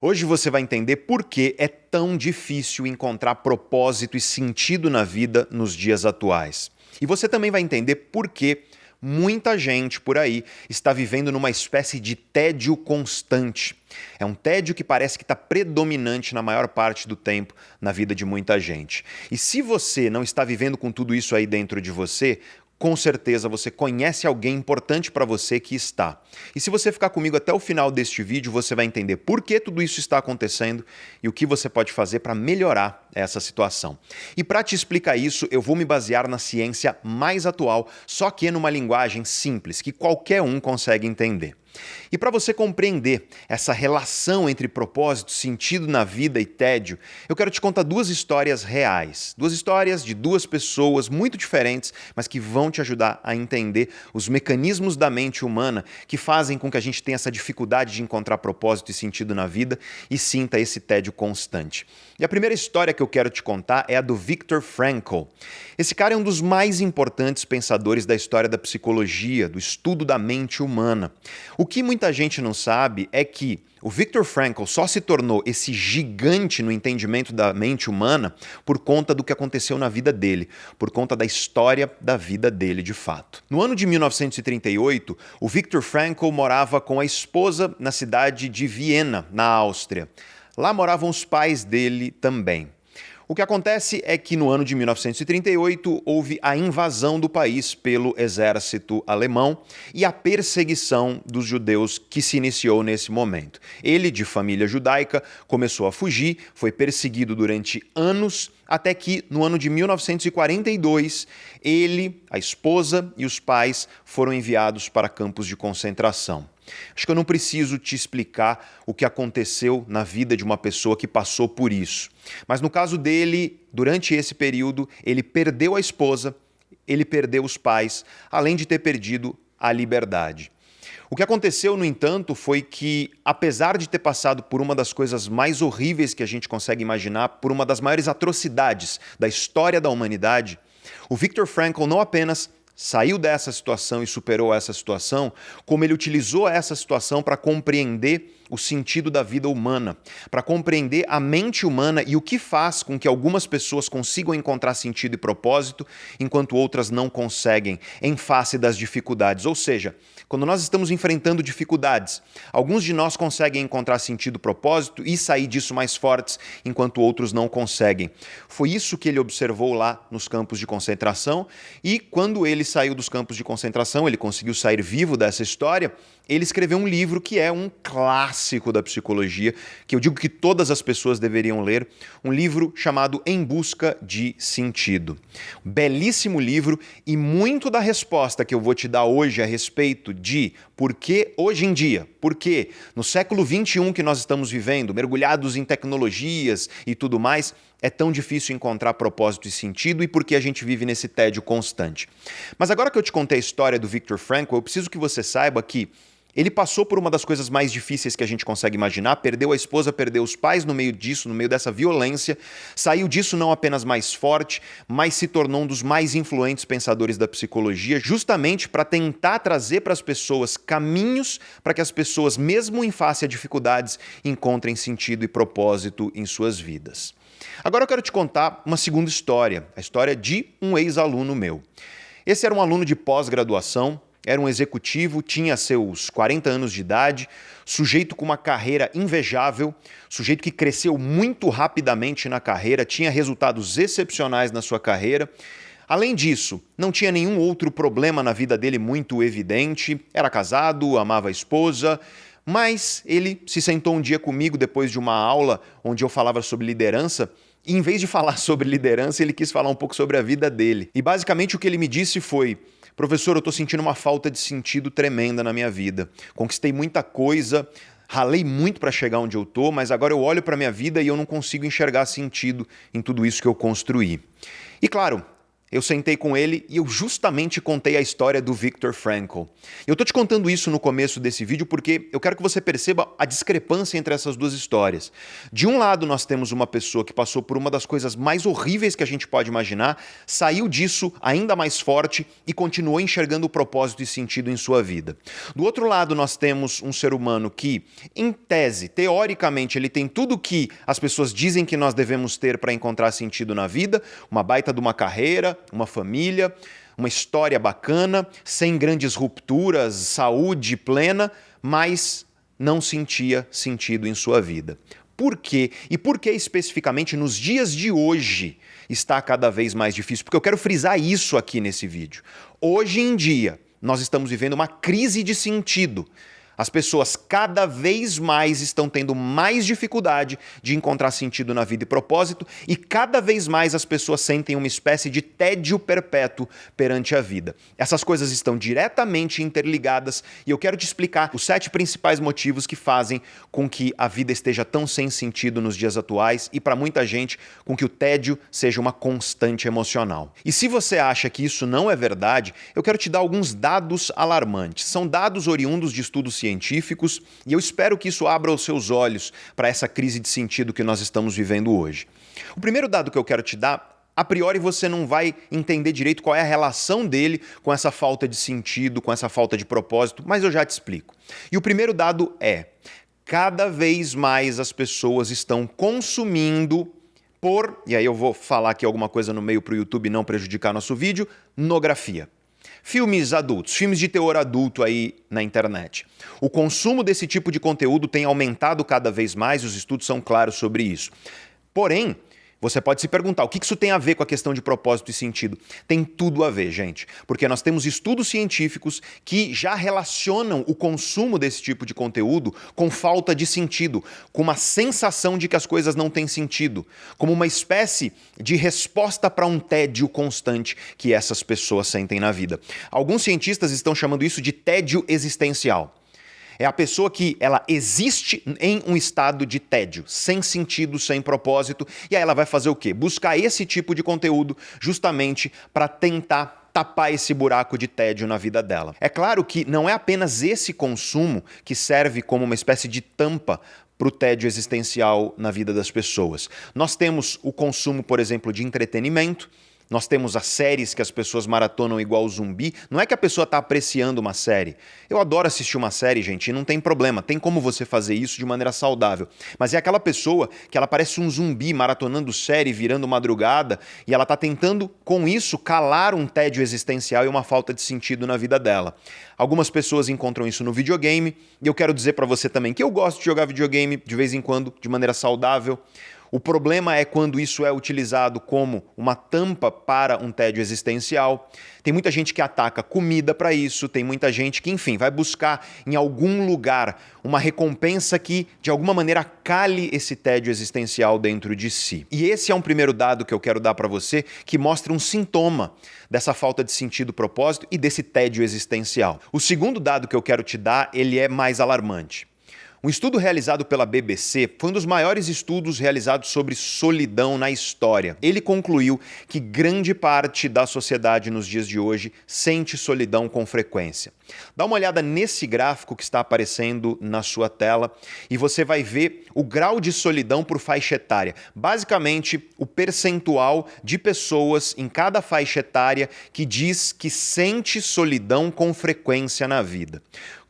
Hoje você vai entender por que é tão difícil encontrar propósito e sentido na vida nos dias atuais. E você também vai entender por que muita gente por aí está vivendo numa espécie de tédio constante. É um tédio que parece que está predominante na maior parte do tempo na vida de muita gente. E se você não está vivendo com tudo isso aí dentro de você, com certeza você conhece alguém importante para você que está. E se você ficar comigo até o final deste vídeo, você vai entender por que tudo isso está acontecendo e o que você pode fazer para melhorar essa situação. E para te explicar isso, eu vou me basear na ciência mais atual, só que numa linguagem simples, que qualquer um consegue entender. E para você compreender essa relação entre propósito, sentido na vida e tédio, eu quero te contar duas histórias reais. Duas histórias de duas pessoas muito diferentes, mas que vão te ajudar a entender os mecanismos da mente humana que fazem com que a gente tenha essa dificuldade de encontrar propósito e sentido na vida e sinta esse tédio constante. E a primeira história que eu quero te contar é a do Viktor Frankl. Esse cara é um dos mais importantes pensadores da história da psicologia, do estudo da mente humana. O que muita gente não sabe é que o Viktor Frankl só se tornou esse gigante no entendimento da mente humana por conta do que aconteceu na vida dele, por conta da história da vida dele de fato. No ano de 1938, o Viktor Frankl morava com a esposa na cidade de Viena, na Áustria. Lá moravam os pais dele também. O que acontece é que no ano de 1938 houve a invasão do país pelo exército alemão e a perseguição dos judeus que se iniciou nesse momento. Ele, de família judaica, começou a fugir, foi perseguido durante anos, até que no ano de 1942 ele, a esposa e os pais foram enviados para campos de concentração. Acho que eu não preciso te explicar o que aconteceu na vida de uma pessoa que passou por isso. Mas no caso dele, durante esse período, ele perdeu a esposa, ele perdeu os pais, além de ter perdido a liberdade. O que aconteceu, no entanto, foi que, apesar de ter passado por uma das coisas mais horríveis que a gente consegue imaginar, por uma das maiores atrocidades da história da humanidade, o Viktor Frankl não apenas saiu dessa situação e superou essa situação, como ele utilizou essa situação para compreender o sentido da vida humana, para compreender a mente humana e o que faz com que algumas pessoas consigam encontrar sentido e propósito, enquanto outras não conseguem, em face das dificuldades. Ou seja, quando nós estamos enfrentando dificuldades, alguns de nós conseguem encontrar sentido e propósito e sair disso mais fortes, enquanto outros não conseguem. Foi isso que ele observou lá nos campos de concentração e quando ele saiu dos campos de concentração, ele conseguiu sair vivo dessa história, ele escreveu um livro que é um clássico da psicologia, que eu digo que todas as pessoas deveriam ler, um livro chamado Em Busca de Sentido. Belíssimo livro e muito da resposta que eu vou te dar hoje a respeito de por que hoje em dia, por que no século XXI que nós estamos vivendo, mergulhados em tecnologias e tudo mais, é tão difícil encontrar propósito e sentido e por que a gente vive nesse tédio constante. Mas agora que eu te contei a história do Viktor Frankl, eu preciso que você saiba que ele passou por uma das coisas mais difíceis que a gente consegue imaginar, perdeu a esposa, perdeu os pais no meio disso, no meio dessa violência, saiu disso não apenas mais forte, mas se tornou um dos mais influentes pensadores da psicologia, justamente para tentar trazer para as pessoas caminhos para que as pessoas, mesmo em face a dificuldades, encontrem sentido e propósito em suas vidas. Agora eu quero te contar uma segunda história, a história de um ex-aluno meu. Esse era um aluno de pós-graduação, era um executivo, tinha seus 40 anos de idade, sujeito com uma carreira invejável, sujeito que cresceu muito rapidamente na carreira, tinha resultados excepcionais na sua carreira. Além disso, não tinha nenhum outro problema na vida dele muito evidente, era casado, amava a esposa, mas ele se sentou um dia comigo depois de uma aula onde eu falava sobre liderança, e em vez de falar sobre liderança, ele quis falar um pouco sobre a vida dele. E basicamente o que ele me disse foi: professor, eu estou sentindo uma falta de sentido tremenda na minha vida. Conquistei muita coisa, ralei muito para chegar onde eu estou, mas agora eu olho para a minha vida e eu não consigo enxergar sentido em tudo isso que eu construí. E claro, eu sentei com ele e eu justamente contei a história do Viktor Frankl. Eu tô te contando isso no começo desse vídeo porque eu quero que você perceba a discrepância entre essas duas histórias. De um lado, nós temos uma pessoa que passou por uma das coisas mais horríveis que a gente pode imaginar, saiu disso ainda mais forte e continuou enxergando o propósito e sentido em sua vida. Do outro lado, nós temos um ser humano que, em tese, teoricamente, ele tem tudo que as pessoas dizem que nós devemos ter para encontrar sentido na vida, uma baita de uma carreira, uma família, uma história bacana, sem grandes rupturas, saúde plena, mas não sentia sentido em sua vida. Por quê? E por que especificamente nos dias de hoje está cada vez mais difícil? Porque eu quero frisar isso aqui nesse vídeo. Hoje em dia, nós estamos vivendo uma crise de sentido. As pessoas cada vez mais estão tendo mais dificuldade de encontrar sentido na vida e propósito, e cada vez mais as pessoas sentem uma espécie de tédio perpétuo perante a vida. Essas coisas estão diretamente interligadas e eu quero te explicar os 7 principais motivos que fazem com que a vida esteja tão sem sentido nos dias atuais e, para muita gente, com que o tédio seja uma constante emocional. E se você acha que isso não é verdade, eu quero te dar alguns dados alarmantes. São dados oriundos de estudos científicos e eu espero que isso abra os seus olhos para essa crise de sentido que nós estamos vivendo hoje. O primeiro dado que eu quero te dar, a priori você não vai entender direito qual é a relação dele com essa falta de sentido, com essa falta de propósito, mas eu já te explico. E o primeiro dado é: cada vez mais as pessoas estão consumindo e aí eu vou falar aqui alguma coisa no meio para o YouTube não prejudicar nosso vídeo, pornografia. Filmes adultos, filmes de teor adulto aí na internet. O consumo desse tipo de conteúdo tem aumentado cada vez mais, os estudos são claros sobre isso. Porém, você pode se perguntar, o que isso tem a ver com a questão de propósito e sentido? Tem tudo a ver, gente, porque nós temos estudos científicos que já relacionam o consumo desse tipo de conteúdo com falta de sentido, com uma sensação de que as coisas não têm sentido, como uma espécie de resposta para um tédio constante que essas pessoas sentem na vida. Alguns cientistas estão chamando isso de tédio existencial. É a pessoa que ela existe em um estado de tédio, sem sentido, sem propósito, e aí ela vai fazer o quê? Buscar esse tipo de conteúdo justamente para tentar tapar esse buraco de tédio na vida dela. É claro que não é apenas esse consumo que serve como uma espécie de tampa para o tédio existencial na vida das pessoas. Nós temos o consumo, por exemplo, de entretenimento. Nós temos as séries que as pessoas maratonam igual zumbi. Não é que a pessoa está apreciando uma série. Eu adoro assistir uma série, gente, e não tem problema. Tem como você fazer isso de maneira saudável. Mas é aquela pessoa que ela parece um zumbi maratonando série, virando madrugada, e ela está tentando, com isso, calar um tédio existencial e uma falta de sentido na vida dela. Algumas pessoas encontram isso no videogame, e eu quero dizer para você também que eu gosto de jogar videogame de vez em quando, de maneira saudável. O problema é quando isso é utilizado como uma tampa para um tédio existencial. Tem muita gente que ataca comida para isso, tem muita gente que, enfim, vai buscar em algum lugar uma recompensa que, de alguma maneira, cale esse tédio existencial dentro de si. E esse é um primeiro dado que eu quero dar para você, que mostra um sintoma dessa falta de sentido, propósito e desse tédio existencial. O segundo dado que eu quero te dar, ele é mais alarmante. Um estudo realizado pela BBC foi um dos maiores estudos realizados sobre solidão na história. Ele concluiu que grande parte da sociedade nos dias de hoje sente solidão com frequência. Dá uma olhada nesse gráfico que está aparecendo na sua tela e você vai ver o grau de solidão por faixa etária. Basicamente, o percentual de pessoas em cada faixa etária que diz que sente solidão com frequência na vida.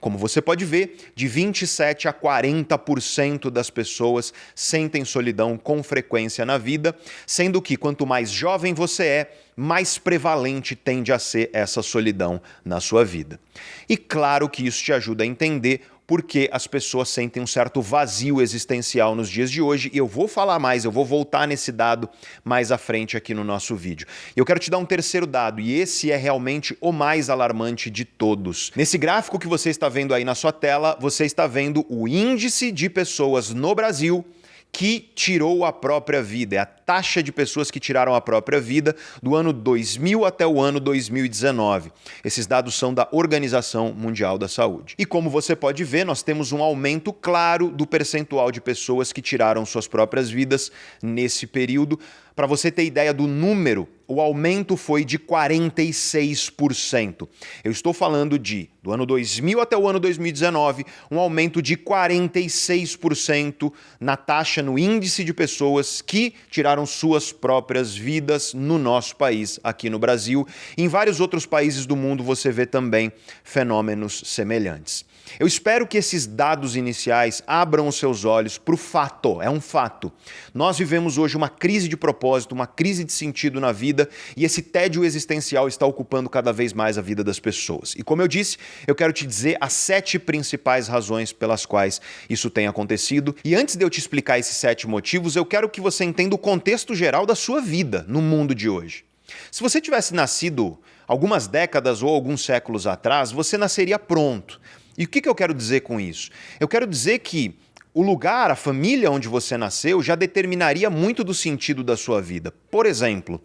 Como você pode ver, de 27% a 40% das pessoas sentem solidão com frequência na vida, sendo que quanto mais jovem você é, mais prevalente tende a ser essa solidão na sua vida. E claro que isso te ajuda a entender porque as pessoas sentem um certo vazio existencial nos dias de hoje, e eu vou falar mais, eu vou voltar nesse dado mais à frente aqui no nosso vídeo. Eu quero te dar um terceiro dado, e esse é realmente o mais alarmante de todos. Nesse gráfico que você está vendo aí na sua tela, você está vendo o índice de pessoas no Brasil que tirou a própria vida. É a taxa de pessoas que tiraram a própria vida do ano 2000 até o ano 2019. Esses dados são da Organização Mundial da Saúde. E como você pode ver, nós temos um aumento claro do percentual de pessoas que tiraram suas próprias vidas nesse período. Para você ter ideia do número, o aumento foi de 46%. Eu estou falando do ano 2000 até o ano 2019, um aumento de 46% na taxa, no índice de pessoas que tiraram suas próprias vidas no nosso país, aqui no Brasil. Em vários outros países do mundo você vê também fenômenos semelhantes. Eu espero que esses dados iniciais abram os seus olhos para o fato, é um fato. Nós vivemos hoje uma crise de propósito, uma crise de sentido na vida e esse tédio existencial está ocupando cada vez mais a vida das pessoas. E como eu disse, eu quero te dizer as 7 principais razões pelas quais isso tem acontecido. E antes de eu te explicar esses 7 motivos, eu quero que você entenda o contexto geral da sua vida no mundo de hoje. Se você tivesse nascido algumas décadas ou alguns séculos atrás, você nasceria pronto. E o que eu quero dizer com isso? Eu quero dizer que o lugar, a família onde você nasceu já determinaria muito do sentido da sua vida. Por exemplo,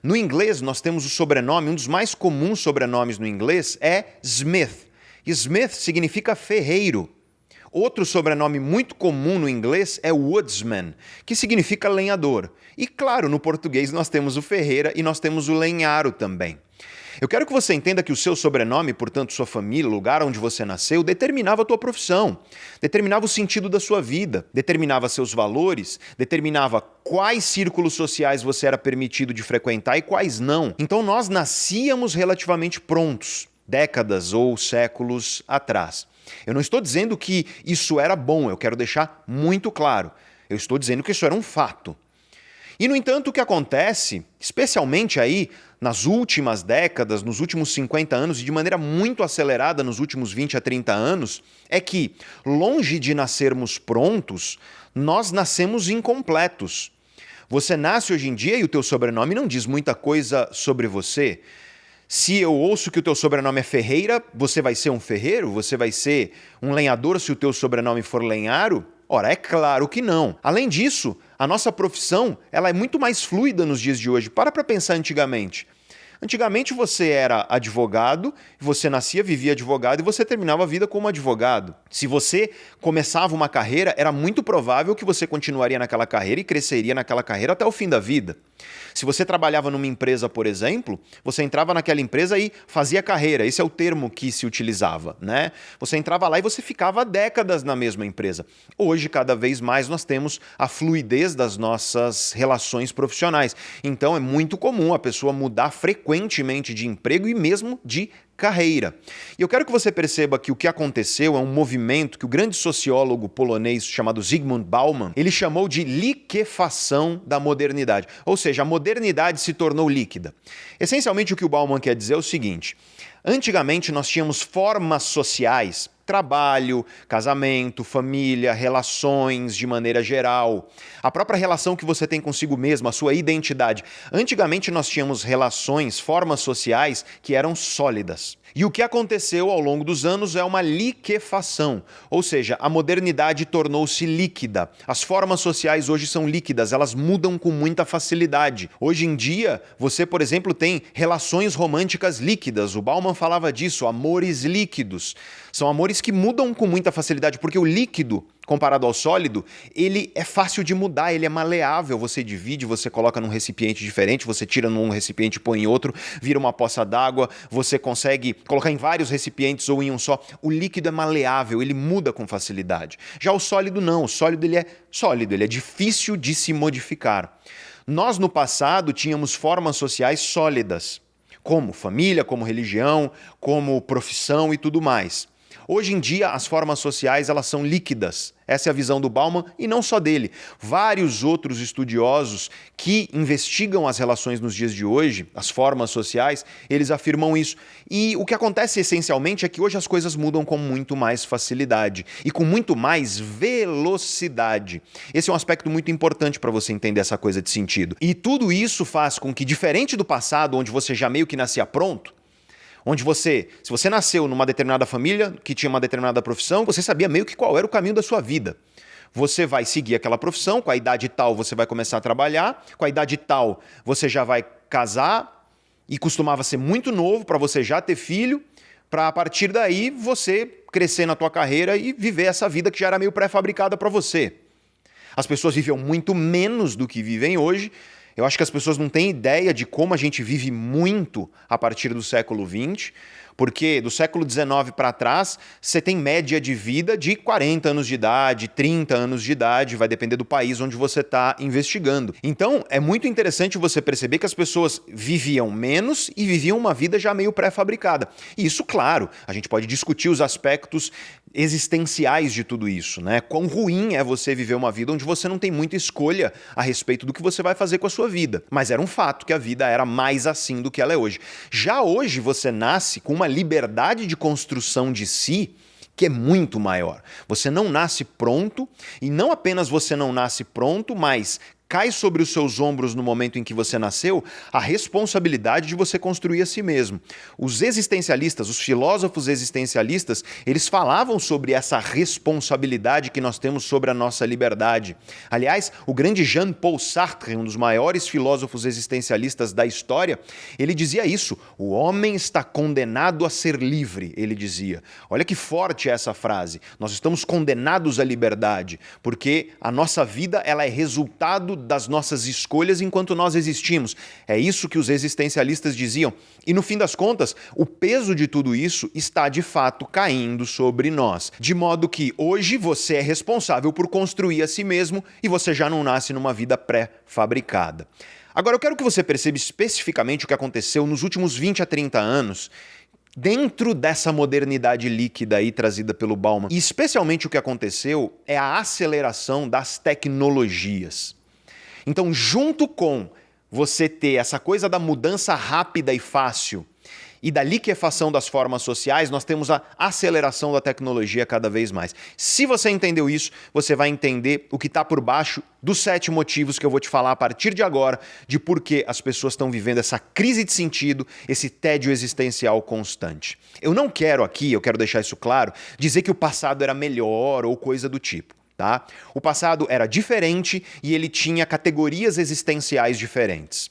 no inglês nós temos o sobrenome, um dos mais comuns sobrenomes no inglês é Smith. Smith significa ferreiro. Outro sobrenome muito comum no inglês é Woodsman, que significa lenhador. E claro, no português nós temos o Ferreira e nós temos o Lenharo também. Eu quero que você entenda que o seu sobrenome, portanto sua família, o lugar onde você nasceu, determinava a tua profissão, determinava o sentido da sua vida, determinava seus valores, determinava quais círculos sociais você era permitido de frequentar e quais não. Então nós nascíamos relativamente prontos, décadas ou séculos atrás. Eu não estou dizendo que isso era bom, eu quero deixar muito claro. Eu estou dizendo que isso era um fato. E, no entanto, o que acontece, especialmente aí nas últimas décadas, nos últimos 50 anos e de maneira muito acelerada nos últimos 20 a 30 anos, é que, longe de nascermos prontos, nós nascemos incompletos. Você nasce hoje em dia e o teu sobrenome não diz muita coisa sobre você. Se eu ouço que o teu sobrenome é Ferreira, você vai ser um ferreiro? Você vai ser um lenhador se o teu sobrenome for Lenharo? Ora, é claro que não. Além disso, a nossa profissão ela é muito mais fluida nos dias de hoje. Para pensar antigamente. Antigamente você era advogado, você nascia, vivia advogado e você terminava a vida como advogado. Se você começava uma carreira, era muito provável que você continuaria naquela carreira e cresceria naquela carreira até o fim da vida. Se você trabalhava numa empresa, por exemplo, você entrava naquela empresa e fazia carreira. Esse é o termo que se utilizava, né? Você entrava lá e você ficava décadas na mesma empresa. Hoje, cada vez mais, nós temos a fluidez das nossas relações profissionais. Então, é muito comum a pessoa mudar frequentemente de emprego e mesmo de carreira. E eu quero que você perceba que o que aconteceu é um movimento que o grande sociólogo polonês chamado Zygmunt Bauman, ele chamou de liquefação da modernidade. Ou seja, a modernidade se tornou líquida. Essencialmente o que o Bauman quer dizer é o seguinte: antigamente nós tínhamos formas sociais, trabalho, casamento, família, relações de maneira geral, a própria relação que você tem consigo mesmo, a sua identidade. Antigamente nós tínhamos relações, formas sociais que eram sólidas. E o que aconteceu ao longo dos anos é uma liquefação, ou seja, a modernidade tornou-se líquida. As formas sociais hoje são líquidas, elas mudam com muita facilidade. Hoje em dia, você, por exemplo, tem relações românticas líquidas. O Bauman falava disso, amores líquidos. São amores que mudam com muita facilidade, porque o líquido, comparado ao sólido, ele é fácil de mudar, ele é maleável. Você divide, você coloca num recipiente diferente, você tira num recipiente e põe em outro, vira uma poça d'água, você consegue colocar em vários recipientes ou em um só. O líquido é maleável, ele muda com facilidade. Já o sólido não, o sólido ele é sólido, ele é difícil de se modificar. Nós no passado tínhamos formas sociais sólidas, como família, como religião, como profissão e tudo mais. Hoje em dia, as formas sociais elas são líquidas. Essa é a visão do Bauman e não só dele. Vários outros estudiosos que investigam as relações nos dias de hoje, as formas sociais, eles afirmam isso. E o que acontece essencialmente é que hoje as coisas mudam com muito mais facilidade e com muito mais velocidade. Esse é um aspecto muito importante para você entender essa coisa de sentido. E tudo isso faz com que, diferente do passado, onde você já meio que nascia pronto, onde se você nasceu numa determinada família, que tinha uma determinada profissão, você sabia meio que qual era o caminho da sua vida. Você vai seguir aquela profissão, com a idade tal você vai começar a trabalhar, com a idade tal você já vai casar, e costumava ser muito novo para você já ter filho, para a partir daí você crescer na tua carreira e viver essa vida que já era meio pré-fabricada para você. As pessoas viviam muito menos do que vivem hoje, Eu acho que as pessoas não têm ideia de como a gente vive muito a partir do século XX, porque do século XIX para trás, você tem média de vida de 40 anos de idade, 30 anos de idade, vai depender do país onde você está investigando. Então, é muito interessante você perceber que as pessoas viviam menos e viviam uma vida já meio pré-fabricada. E isso, claro, a gente pode discutir os aspectos existenciais de tudo isso, né? Quão ruim é você viver uma vida onde você não tem muita escolha a respeito do que você vai fazer com a sua vida. Mas era um fato que a vida era mais assim do que ela é hoje. Já hoje você nasce com uma liberdade de construção de si que é muito maior. Você não nasce pronto, e não apenas você não nasce pronto, mas cai sobre os seus ombros no momento em que você nasceu a responsabilidade de você construir a si mesmo. Os existencialistas, os filósofos existencialistas, eles falavam sobre essa responsabilidade que nós temos sobre a nossa liberdade. Aliás, o grande Jean-Paul Sartre, um dos maiores filósofos existencialistas da história, ele dizia isso: o homem está condenado a ser livre, ele dizia. Olha que forte é essa frase. Nós estamos condenados à liberdade, porque a nossa vida ela é resultado das nossas escolhas enquanto nós existimos. É isso que os existencialistas diziam. E no fim das contas, o peso de tudo isso está de fato caindo sobre nós. De modo que hoje você é responsável por construir a si mesmo e você já não nasce numa vida pré-fabricada. Agora eu quero que você perceba especificamente o que aconteceu nos últimos 20 a 30 anos dentro dessa modernidade líquida aí trazida pelo Bauman. E especialmente o que aconteceu é a aceleração das tecnologias. Então, junto com você ter essa coisa da mudança rápida e fácil e da liquefação das formas sociais, nós temos a aceleração da tecnologia cada vez mais. Se você entendeu isso, você vai entender o que está por baixo dos 7 motivos que eu vou te falar a partir de agora de por que as pessoas estão vivendo essa crise de sentido, esse tédio existencial constante. Eu não quero aqui, eu quero deixar isso claro, dizer que o passado era melhor ou coisa do tipo. Tá? O passado era diferente e ele tinha categorias existenciais diferentes.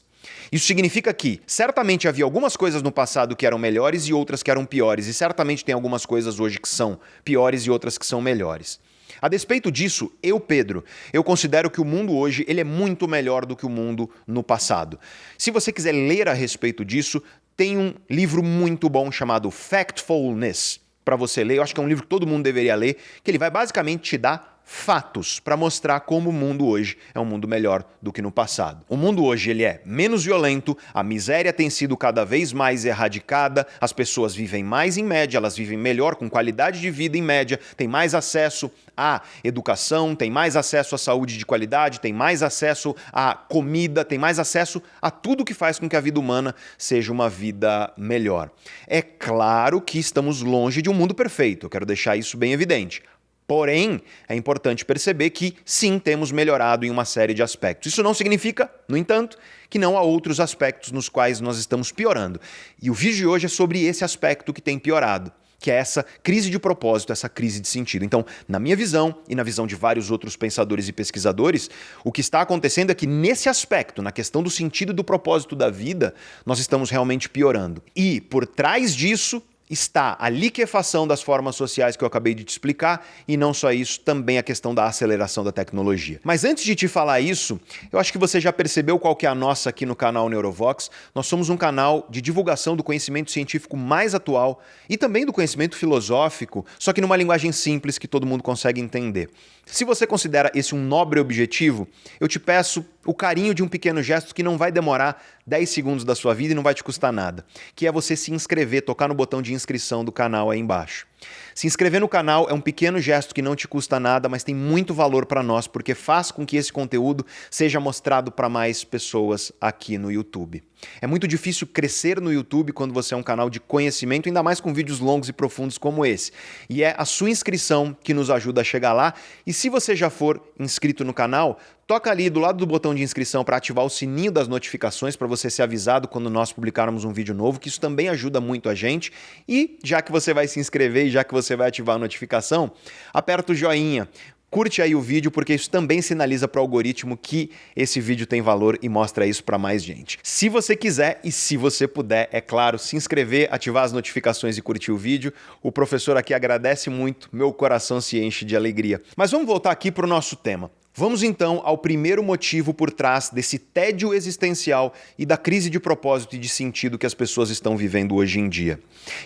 Isso significa que certamente havia algumas coisas no passado que eram melhores e outras que eram piores, e certamente tem algumas coisas hoje que são piores e outras que são melhores. A despeito disso, Pedro, eu considero que o mundo hoje ele é muito melhor do que o mundo no passado. Se você quiser ler a respeito disso, tem um livro muito bom chamado Factfulness para você ler. Eu acho que é um livro que todo mundo deveria ler, que ele vai basicamente te dar fatos para mostrar como o mundo hoje é um mundo melhor do que no passado. O mundo hoje ele é menos violento, a miséria tem sido cada vez mais erradicada, as pessoas vivem mais em média, elas vivem melhor, com qualidade de vida em média, têm mais acesso à educação, têm mais acesso à saúde de qualidade, têm mais acesso à comida, têm mais acesso a tudo que faz com que a vida humana seja uma vida melhor. É claro que estamos longe de um mundo perfeito, eu quero deixar isso bem evidente. Porém, é importante perceber que, sim, temos melhorado em uma série de aspectos. Isso não significa, no entanto, que não há outros aspectos nos quais nós estamos piorando. E o vídeo de hoje é sobre esse aspecto que tem piorado, que é essa crise de propósito, essa crise de sentido. Então, na minha visão e na visão de vários outros pensadores e pesquisadores, o que está acontecendo é que nesse aspecto, na questão do sentido e do propósito da vida, nós estamos realmente piorando. E, por trás disso, está a liquefação das formas sociais que eu acabei de te explicar e não só isso, também a questão da aceleração da tecnologia. Mas antes de te falar isso, eu acho que você já percebeu qual que é a nossa aqui no canal Neurovox. Nós somos um canal de divulgação do conhecimento científico mais atual e também do conhecimento filosófico, só que numa linguagem simples que todo mundo consegue entender. Se você considera esse um nobre objetivo, eu te peço o carinho de um pequeno gesto que não vai demorar 10 segundos da sua vida e não vai te custar nada, que é você se inscrever, tocar no botão de inscrição do canal aí embaixo. Se inscrever no canal é um pequeno gesto que não te custa nada, mas tem muito valor para nós, porque faz com que esse conteúdo seja mostrado para mais pessoas aqui no YouTube. É muito difícil crescer no YouTube quando você é um canal de conhecimento, ainda mais com vídeos longos e profundos como esse. E é a sua inscrição que nos ajuda a chegar lá. E se você já for inscrito no canal, toca ali do lado do botão de inscrição para ativar o sininho das notificações para você ser avisado quando nós publicarmos um vídeo novo, que isso também ajuda muito a gente. E já que você vai se inscrever e já que você vai ativar a notificação, aperta o joinha. Curte aí o vídeo, porque isso também sinaliza para o algoritmo que esse vídeo tem valor e mostra isso para mais gente. Se você quiser e se você puder, é claro, se inscrever, ativar as notificações e curtir o vídeo, o professor aqui agradece muito, meu coração se enche de alegria. Mas vamos voltar aqui para o nosso tema. Vamos então ao primeiro motivo por trás desse tédio existencial e da crise de propósito e de sentido que as pessoas estão vivendo hoje em dia.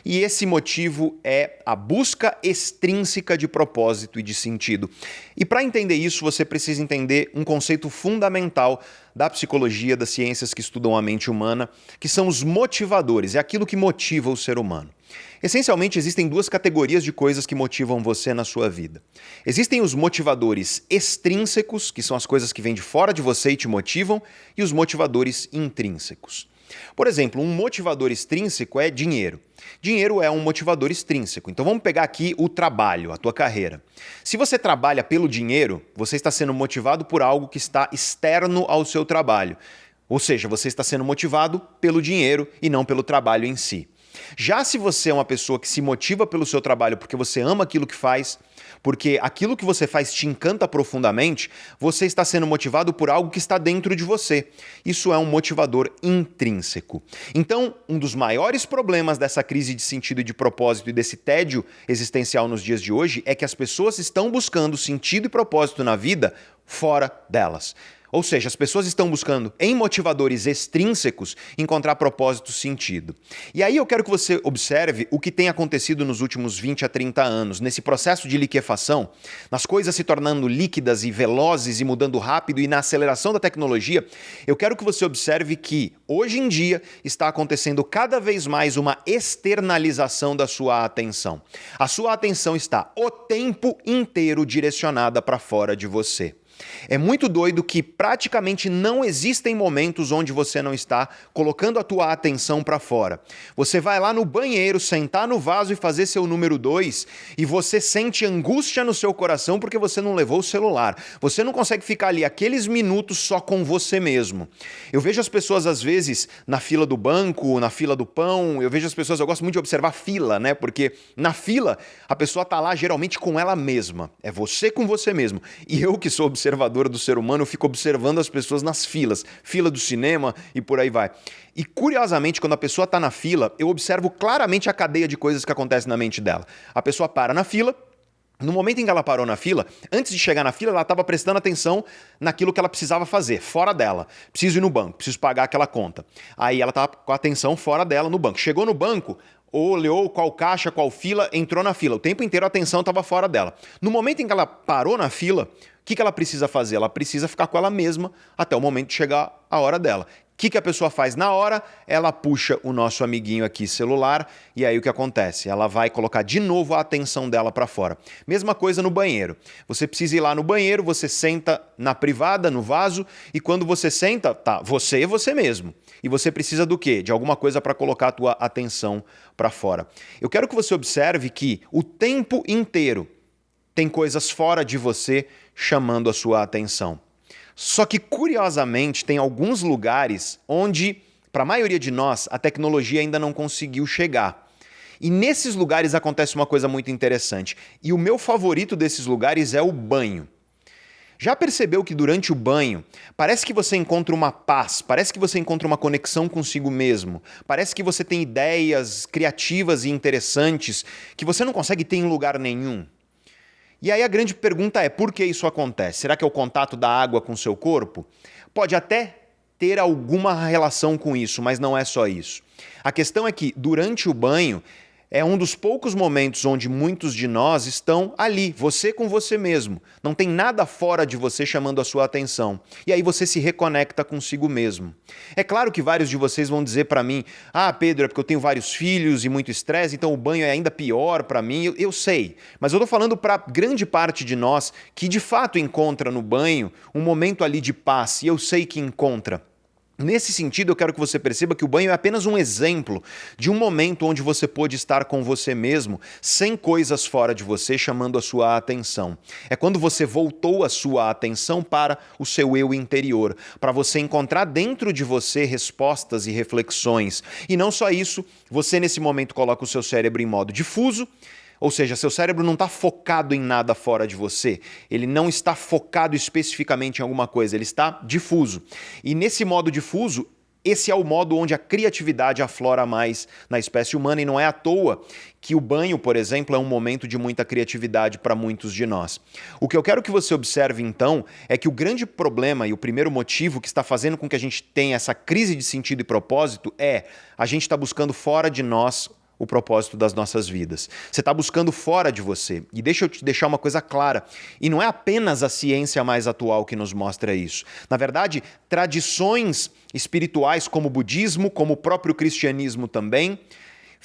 E esse motivo é a busca extrínseca de propósito e de sentido. E para entender isso, você precisa entender um conceito fundamental da psicologia, das ciências que estudam a mente humana, que são os motivadores, é aquilo que motiva o ser humano. Essencialmente, existem duas categorias de coisas que motivam você na sua vida. Existem os motivadores extrínsecos, que são as coisas que vêm de fora de você e te motivam, e os motivadores intrínsecos. Por exemplo, um motivador extrínseco é dinheiro. Dinheiro é um motivador extrínseco. Então vamos pegar aqui o trabalho, a tua carreira. Se você trabalha pelo dinheiro, você está sendo motivado por algo que está externo ao seu trabalho. Ou seja, você está sendo motivado pelo dinheiro e não pelo trabalho em si. Já se você é uma pessoa que se motiva pelo seu trabalho porque você ama aquilo que faz, porque aquilo que você faz te encanta profundamente, você está sendo motivado por algo que está dentro de você. Isso é um motivador intrínseco. Então, um dos maiores problemas dessa crise de sentido e de propósito e desse tédio existencial nos dias de hoje é que as pessoas estão buscando sentido e propósito na vida fora delas. Ou seja, as pessoas estão buscando, em motivadores extrínsecos, encontrar propósito e sentido. E aí eu quero que você observe o que tem acontecido nos últimos 20 a 30 anos, nesse processo de liquefação, nas coisas se tornando líquidas e velozes e mudando rápido e na aceleração da tecnologia. Eu quero que você observe que, hoje em dia, está acontecendo cada vez mais uma externalização da sua atenção. A sua atenção está o tempo inteiro direcionada para fora de você. É muito doido que praticamente não existem momentos onde você não está colocando a tua atenção para fora. Você vai lá no banheiro, sentar no vaso e fazer seu número 2 e você sente angústia no seu coração porque você não levou o celular. Você não consegue ficar ali aqueles minutos só com você mesmo. Eu vejo as pessoas às vezes na fila do banco, na fila do pão, eu gosto muito de observar fila, né? Porque na fila a pessoa tá lá geralmente com ela mesma. É você com você mesmo. E eu que sou observador do ser humano, eu fico observando as pessoas nas filas, fila do cinema e por aí vai. E curiosamente, quando a pessoa está na fila, eu observo claramente a cadeia de coisas que acontecem na mente dela. A pessoa para na fila. No momento em que ela parou na fila, antes de chegar na fila, ela estava prestando atenção naquilo que ela precisava fazer, fora dela. Preciso ir no banco, preciso pagar aquela conta. Aí ela estava com a atenção fora dela no banco. Chegou no banco, olhou qual caixa, qual fila, entrou na fila. O tempo inteiro a atenção estava fora dela. No momento em que ela parou na fila, o que ela precisa fazer? Ela precisa ficar com ela mesma até o momento de chegar a hora dela. O que a pessoa faz na hora? Ela puxa o nosso amiguinho aqui celular e aí o que acontece? Ela vai colocar de novo a atenção dela para fora. Mesma coisa no banheiro. Você precisa ir lá no banheiro, você senta na privada, no vaso, e quando você senta, tá, você é você mesmo. E você precisa do quê? De alguma coisa para colocar a tua atenção para fora. Eu quero que você observe que o tempo inteiro tem coisas fora de você chamando a sua atenção. Só que, curiosamente, tem alguns lugares onde, para a maioria de nós, a tecnologia ainda não conseguiu chegar. E nesses lugares acontece uma coisa muito interessante. E o meu favorito desses lugares é o banho. Já percebeu que durante o banho, parece que você encontra uma paz, parece que você encontra uma conexão consigo mesmo, parece que você tem ideias criativas e interessantes que você não consegue ter em lugar nenhum? E aí a grande pergunta é, por que isso acontece? Será que é o contato da água com o seu corpo? Pode até ter alguma relação com isso, mas não é só isso. A questão é que, durante o banho, é um dos poucos momentos onde muitos de nós estão ali, você com você mesmo. Não tem nada fora de você chamando a sua atenção. E aí você se reconecta consigo mesmo. É claro que vários de vocês vão dizer para mim, Pedro, é porque eu tenho vários filhos e muito estresse, então o banho é ainda pior para mim. Eu sei, mas eu tô falando para grande parte de nós que de fato encontra no banho um momento ali de paz, e eu sei que encontra. Nesse sentido, eu quero que você perceba que o banho é apenas um exemplo de um momento onde você pôde estar com você mesmo, sem coisas fora de você chamando a sua atenção. É quando você voltou a sua atenção para o seu eu interior, para você encontrar dentro de você respostas e reflexões. E não só isso, você nesse momento coloca o seu cérebro em modo difuso, ou seja, seu cérebro não está focado em nada fora de você, ele não está focado especificamente em alguma coisa, ele está difuso. E nesse modo difuso, Esse é o modo onde a criatividade aflora mais na espécie humana e não é à toa que o banho, por exemplo, é um momento de muita criatividade para muitos de nós. O que eu quero que você observe, então, é que o grande problema e o primeiro motivo que está fazendo com que a gente tenha essa crise de sentido e propósito é a gente está buscando fora de nós o propósito das nossas vidas. Você está buscando fora de você. E deixa eu te deixar uma coisa clara. E não é apenas a ciência mais atual que nos mostra isso. Na verdade, tradições espirituais como o budismo, como o próprio cristianismo também,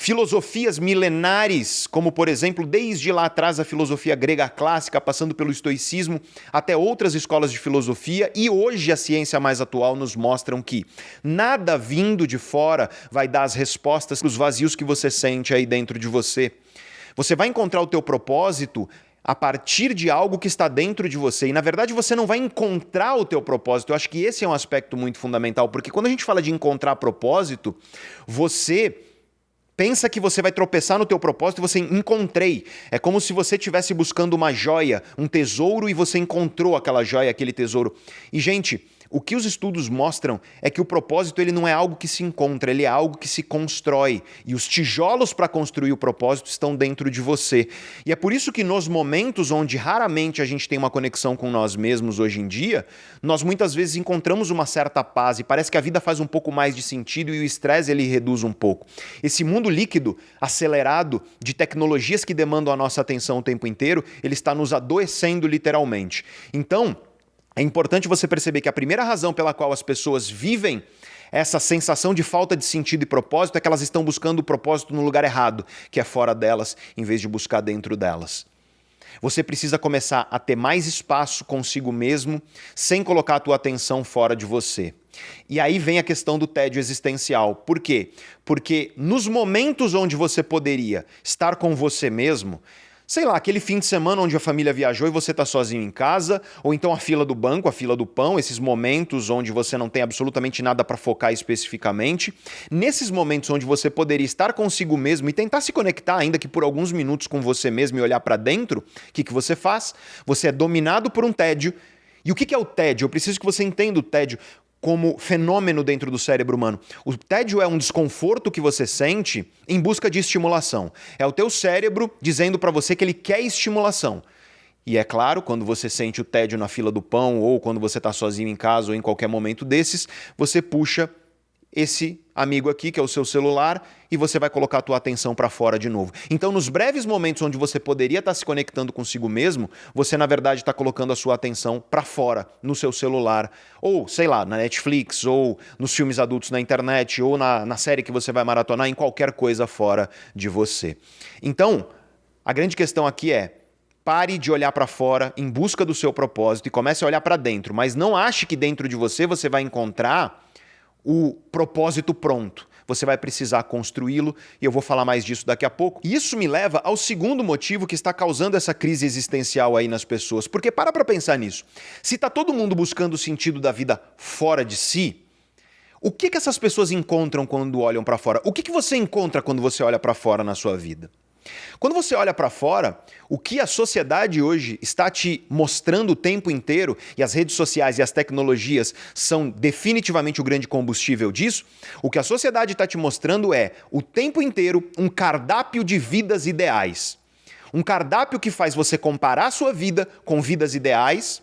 filosofias milenares, como por exemplo, desde lá atrás a filosofia grega clássica, passando pelo estoicismo, até outras escolas de filosofia, e hoje a ciência mais atual nos mostram que nada vindo de fora vai dar as respostas para os vazios que você sente aí dentro de você. Você vai encontrar o teu propósito a partir de algo que está dentro de você. E, na verdade, você não vai encontrar o teu propósito. Eu acho que esse é um aspecto muito fundamental, porque quando a gente fala de encontrar propósito, você pensa que você vai tropeçar no teu propósito e você encontrei. É como se você estivesse buscando uma joia, um tesouro, e você encontrou aquela joia, aquele tesouro. E, gente, o que os estudos mostram é que o propósito ele não é algo que se encontra, ele é algo que se constrói. E os tijolos para construir o propósito estão dentro de você. E é por isso que nos momentos onde raramente a gente tem uma conexão com nós mesmos hoje em dia, nós muitas vezes encontramos uma certa paz e parece que a vida faz um pouco mais de sentido e o estresse ele reduz um pouco. Esse mundo líquido, acelerado, de tecnologias que demandam a nossa atenção o tempo inteiro, ele está nos adoecendo literalmente. Então, é importante você perceber que a primeira razão pela qual as pessoas vivem essa sensação de falta de sentido e propósito é que elas estão buscando o propósito no lugar errado, que é fora delas, em vez de buscar dentro delas. Você precisa começar a ter mais espaço consigo mesmo, sem colocar a tua atenção fora de você. E aí vem a questão do tédio existencial. Por quê? Porque nos momentos onde você poderia estar com você mesmo, sei lá, aquele fim de semana onde a família viajou e você está sozinho em casa, ou então a fila do banco, a fila do pão, esses momentos onde você não tem absolutamente nada para focar especificamente. Nesses momentos onde você poderia estar consigo mesmo e tentar se conectar, ainda que por alguns minutos com você mesmo e olhar para dentro, o que você faz? Você é dominado por um tédio. E o que é o tédio? Eu preciso que você entenda o tédio como fenômeno dentro do cérebro humano. O tédio é um desconforto que você sente em busca de estimulação. É o teu cérebro dizendo para você que ele quer estimulação. E é claro, quando você sente o tédio na fila do pão ou quando você está sozinho em casa ou em qualquer momento desses, você puxa esse amigo aqui, que é o seu celular, e você vai colocar a tua atenção para fora de novo. Então, nos breves momentos onde você poderia estar se conectando consigo mesmo, você, na verdade, está colocando a sua atenção para fora, no seu celular, ou, sei lá, na Netflix, ou nos filmes adultos na internet, ou na série que você vai maratonar, em qualquer coisa fora de você. Então, a grande questão aqui é: pare de olhar para fora em busca do seu propósito e comece a olhar para dentro, mas não ache que dentro de você vai encontrar o propósito pronto. Você vai precisar construí-lo e eu vou falar mais disso daqui a pouco. E isso me leva ao segundo motivo que está causando essa crise existencial aí nas pessoas. Porque para pensar nisso. Se está todo mundo buscando o sentido da vida fora de si, o que essas pessoas encontram quando olham para fora? O que você encontra quando você olha para fora na sua vida? Quando você olha para fora, o que a sociedade hoje está te mostrando o tempo inteiro, e as redes sociais e as tecnologias são definitivamente o grande combustível disso, o que a sociedade está te mostrando é, o tempo inteiro, um cardápio de vidas ideais. Um cardápio que faz você comparar a sua vida com vidas ideais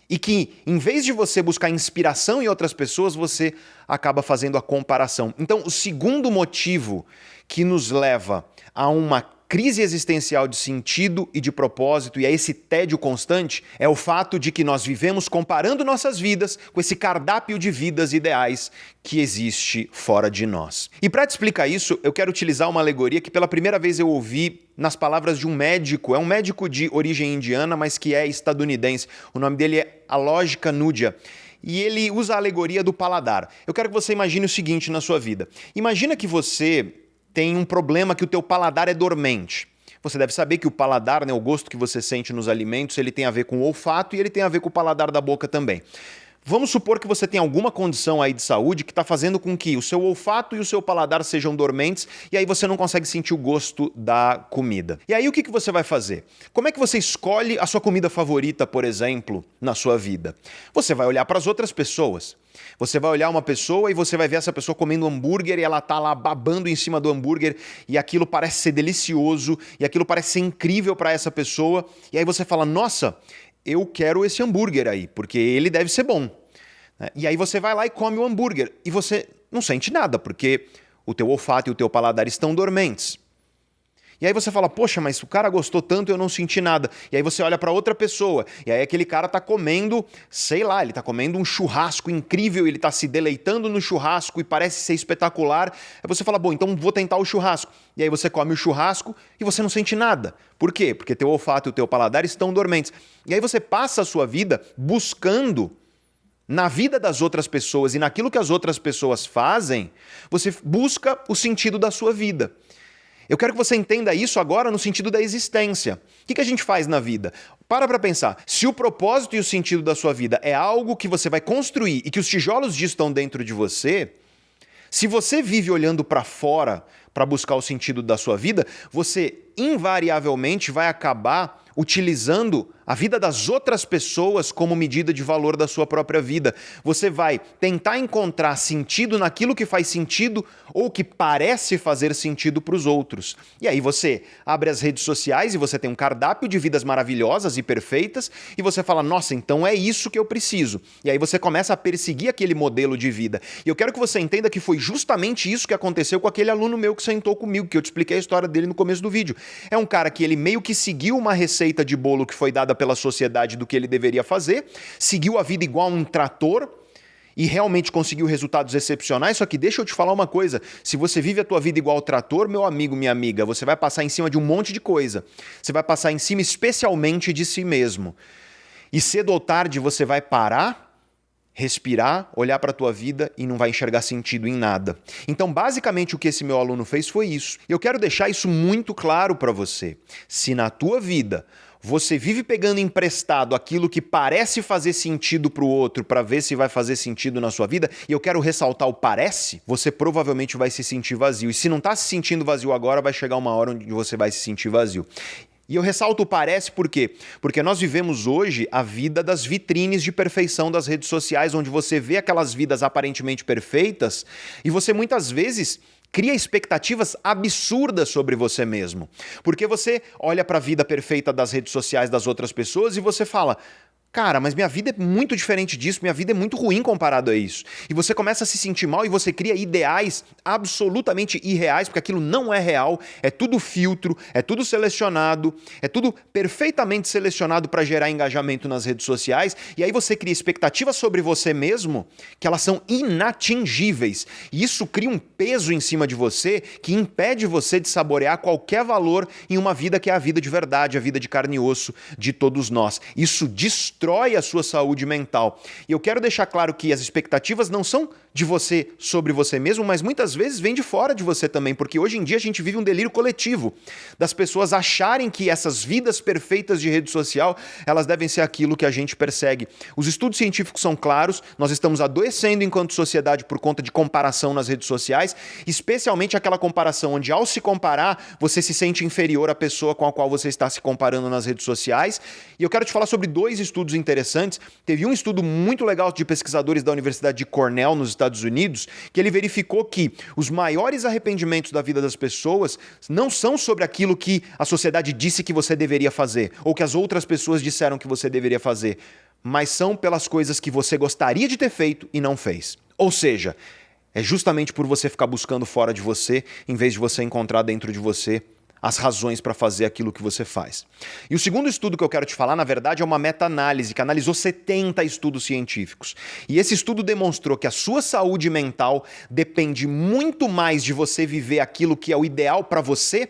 e que, em vez de você buscar inspiração em outras pessoas, você acaba fazendo a comparação. Então, o segundo motivo que nos leva a uma crise existencial de sentido e de propósito e a esse tédio constante é o fato de que nós vivemos comparando nossas vidas com esse cardápio de vidas ideais que existe fora de nós. E para te explicar isso, eu quero utilizar uma alegoria que pela primeira vez eu ouvi nas palavras de um médico. É um médico de origem indiana, mas que é estadunidense. O nome dele é Alok Kanodia. E ele usa a alegoria do paladar. Eu quero que você imagine o seguinte na sua vida. Imagina que você tem um problema que o teu paladar é dormente. Você deve saber que o paladar, o gosto que você sente nos alimentos, ele tem a ver com o olfato e ele tem a ver com o paladar da boca também. Vamos supor que você tem alguma condição aí de saúde que está fazendo com que o seu olfato e o seu paladar sejam dormentes e aí você não consegue sentir o gosto da comida. E aí o que você vai fazer? Como é que você escolhe a sua comida favorita, por exemplo, na sua vida? Você vai olhar para as outras pessoas. Você vai olhar uma pessoa e você vai ver essa pessoa comendo hambúrguer e ela tá lá babando em cima do hambúrguer e aquilo parece ser delicioso e aquilo parece ser incrível para essa pessoa. E aí você fala, nossa, eu quero esse hambúrguer aí, porque ele deve ser bom. E aí você vai lá e come o hambúrguer e você não sente nada, porque o teu olfato e o teu paladar estão dormentes. E aí você fala, poxa, mas o cara gostou tanto e eu não senti nada. E aí você olha para outra pessoa, e aí aquele cara tá comendo, sei lá, ele tá comendo um churrasco incrível, ele tá se deleitando no churrasco e parece ser espetacular. Aí você fala, bom, então vou tentar o churrasco. E aí você come o churrasco e você não sente nada. Por quê? Porque teu olfato e o teu paladar estão dormentes. E aí você passa a sua vida buscando na vida das outras pessoas e naquilo que as outras pessoas fazem, você busca o sentido da sua vida. Eu quero que você entenda isso agora no sentido da existência. O que a gente faz na vida? Para pensar. Se o propósito e o sentido da sua vida é algo que você vai construir e que os tijolos disso estão dentro de você, se você vive olhando para fora para buscar o sentido da sua vida, você invariavelmente vai acabar utilizando a vida das outras pessoas como medida de valor da sua própria vida. Você vai tentar encontrar sentido naquilo que faz sentido ou que parece fazer sentido para os outros. E aí você abre as redes sociais e você tem um cardápio de vidas maravilhosas e perfeitas e você fala, nossa, então é isso que eu preciso. E aí você começa a perseguir aquele modelo de vida. E eu quero que você entenda que foi justamente isso que aconteceu com aquele aluno meu que sentou comigo, que eu te expliquei a história dele no começo do vídeo. É um cara que ele meio que seguiu uma receita de bolo que foi dada pela sociedade do que ele deveria fazer, seguiu a vida igual um trator e realmente conseguiu resultados excepcionais, só que deixa eu te falar uma coisa, se você vive a tua vida igual trator, meu amigo, minha amiga, você vai passar em cima de um monte de coisa, você vai passar em cima especialmente de si mesmo. E cedo ou tarde você vai parar, respirar, olhar para a tua vida e não vai enxergar sentido em nada. Então, basicamente, o que esse meu aluno fez foi isso. Eu quero deixar isso muito claro para você. Se na tua vida você vive pegando emprestado aquilo que parece fazer sentido para o outro para ver se vai fazer sentido na sua vida, e eu quero ressaltar o parece, você provavelmente vai se sentir vazio. E se não está se sentindo vazio agora, vai chegar uma hora onde você vai se sentir vazio. E eu ressalto o parece por quê? Porque nós vivemos hoje a vida das vitrines de perfeição das redes sociais, onde você vê aquelas vidas aparentemente perfeitas e você muitas vezes cria expectativas absurdas sobre você mesmo. Porque você olha para a vida perfeita das redes sociais das outras pessoas e você fala, cara, mas minha vida é muito diferente disso, minha vida é muito ruim comparado a isso. E você começa a se sentir mal e você cria ideais absolutamente irreais, porque aquilo não é real, é tudo filtro, é tudo selecionado, é tudo perfeitamente selecionado para gerar engajamento nas redes sociais, e aí você cria expectativas sobre você mesmo que elas são inatingíveis. E isso cria um peso em cima de você que impede você de saborear qualquer valor em uma vida que é a vida de verdade, a vida de carne e osso de todos nós. Isso destrói a sua saúde mental. E eu quero deixar claro que as expectativas não são de você sobre você mesmo, mas muitas vezes vem de fora de você também, porque hoje em dia a gente vive um delírio coletivo das pessoas acharem que essas vidas perfeitas de rede social, elas devem ser aquilo que a gente persegue. Os estudos científicos são claros, nós estamos adoecendo enquanto sociedade por conta de comparação nas redes sociais, especialmente aquela comparação onde ao se comparar, você se sente inferior à pessoa com a qual você está se comparando nas redes sociais. E eu quero te falar sobre 2 estudos interessantes. Teve um estudo muito legal de pesquisadores da Universidade de Cornell, nos Estados Unidos, que ele verificou que os maiores arrependimentos da vida das pessoas não são sobre aquilo que a sociedade disse que você deveria fazer, ou que as outras pessoas disseram que você deveria fazer, mas são pelas coisas que você gostaria de ter feito e não fez. Ou seja, é justamente por você ficar buscando fora de você, em vez de você encontrar dentro de você as razões para fazer aquilo que você faz. E o segundo estudo que eu quero te falar, na verdade, é uma meta-análise que analisou 70 estudos científicos. E esse estudo demonstrou que a sua saúde mental depende muito mais de você viver aquilo que é o ideal para você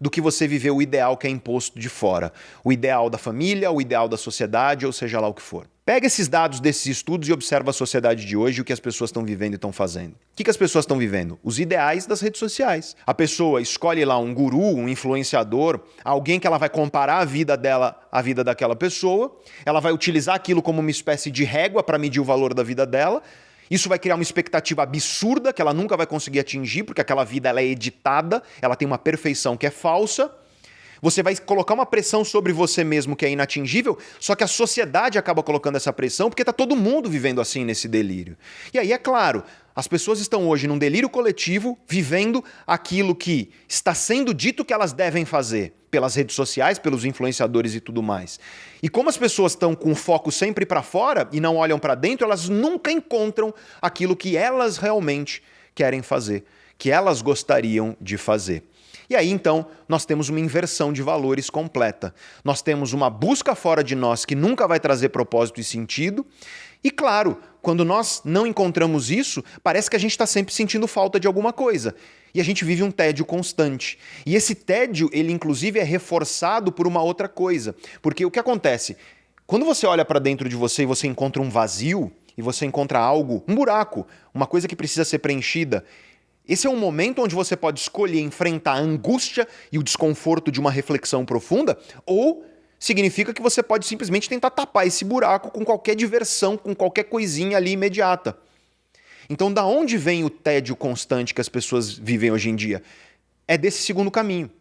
do que você viver o ideal que é imposto de fora. O ideal da família, o ideal da sociedade, ou seja lá o que for. Pega esses dados desses estudos e observa a sociedade de hoje e o que as pessoas estão vivendo e estão fazendo. O que as pessoas estão vivendo? Os ideais das redes sociais. A pessoa escolhe lá um guru, um influenciador, alguém que ela vai comparar a vida dela à vida daquela pessoa, ela vai utilizar aquilo como uma espécie de régua para medir o valor da vida dela. Isso vai criar uma expectativa absurda que ela nunca vai conseguir atingir, porque aquela vida ela é editada, ela tem uma perfeição que é falsa. Você vai colocar uma pressão sobre você mesmo que é inatingível, só que a sociedade acaba colocando essa pressão porque está todo mundo vivendo assim nesse delírio. E aí, é claro, as pessoas estão hoje num delírio coletivo, vivendo aquilo que está sendo dito que elas devem fazer pelas redes sociais, pelos influenciadores e tudo mais. E como as pessoas estão com o foco sempre para fora e não olham para dentro, elas nunca encontram aquilo que elas realmente querem fazer, que elas gostariam de fazer. E aí, então, nós temos uma inversão de valores completa. Nós temos uma busca fora de nós que nunca vai trazer propósito e sentido. E, claro, quando nós não encontramos isso, parece que a gente está sempre sentindo falta de alguma coisa. E a gente vive um tédio constante. E esse tédio, ele inclusive é reforçado por uma outra coisa. Porque o que acontece? Quando você olha para dentro de você e você encontra um vazio, e você encontra algo, um buraco, uma coisa que precisa ser preenchida, esse é um momento onde você pode escolher enfrentar a angústia e o desconforto de uma reflexão profunda, ou significa que você pode simplesmente tentar tapar esse buraco com qualquer diversão, com qualquer coisinha ali imediata. Então, da onde vem o tédio constante que as pessoas vivem hoje em dia? É desse segundo caminho.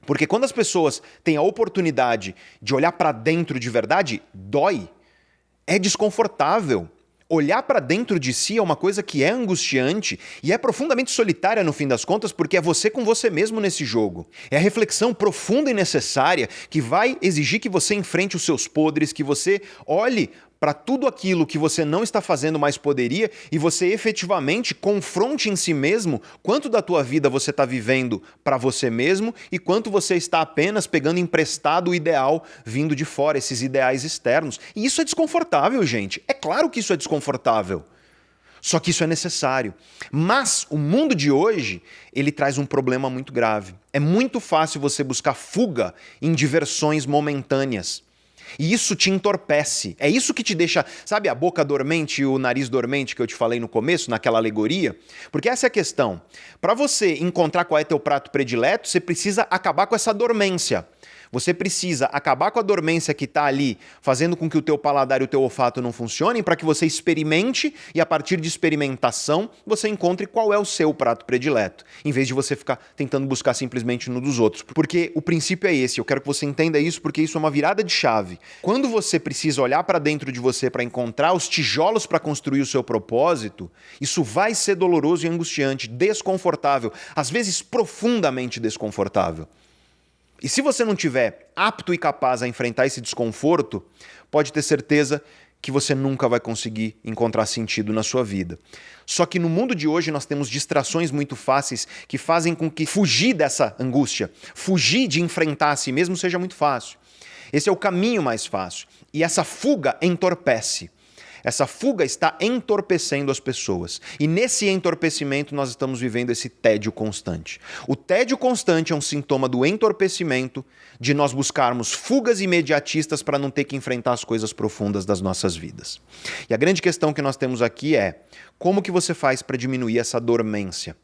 Porque quando as pessoas têm a oportunidade de olhar para dentro de verdade, dói, é desconfortável. Olhar para dentro de si é uma coisa que é angustiante e é profundamente solitária no fim das contas, porque é você com você mesmo nesse jogo. É a reflexão profunda e necessária que vai exigir que você enfrente os seus podres, que você olhe para tudo aquilo que você não está fazendo mais poderia e você efetivamente confronte em si mesmo quanto da tua vida você está vivendo para você mesmo e quanto você está apenas pegando emprestado o ideal vindo de fora, esses ideais externos. E isso é desconfortável, gente. É claro que isso é desconfortável. Só que isso é necessário. Mas o mundo de hoje, ele traz um problema muito grave. É muito fácil você buscar fuga em diversões momentâneas. E isso te entorpece. É isso que te deixa, sabe, a boca dormente e o nariz dormente que eu te falei no começo, naquela alegoria? Porque essa é a questão. Para você encontrar qual é teu prato predileto, você precisa acabar com essa dormência. Você precisa acabar com a dormência que está ali, fazendo com que o teu paladar e o teu olfato não funcionem, para que você experimente e a partir de experimentação você encontre qual é o seu prato predileto, em vez de você ficar tentando buscar simplesmente no dos outros. Porque o princípio é esse, eu quero que você entenda isso porque isso é uma virada de chave. Quando você precisa olhar para dentro de você para encontrar os tijolos para construir o seu propósito, isso vai ser doloroso e angustiante, desconfortável, às vezes profundamente desconfortável. E se você não estiver apto e capaz a enfrentar esse desconforto, pode ter certeza que você nunca vai conseguir encontrar sentido na sua vida. Só que no mundo de hoje nós temos distrações muito fáceis que fazem com que fugir dessa angústia, fugir de enfrentar a si mesmo seja muito fácil. Esse é o caminho mais fácil. E essa fuga entorpece. Essa fuga está entorpecendo as pessoas. E nesse entorpecimento nós estamos vivendo esse tédio constante. O tédio constante é um sintoma do entorpecimento, de nós buscarmos fugas imediatistas para não ter que enfrentar as coisas profundas das nossas vidas. E a grande questão que nós temos aqui é: como que você faz para diminuir essa dormência?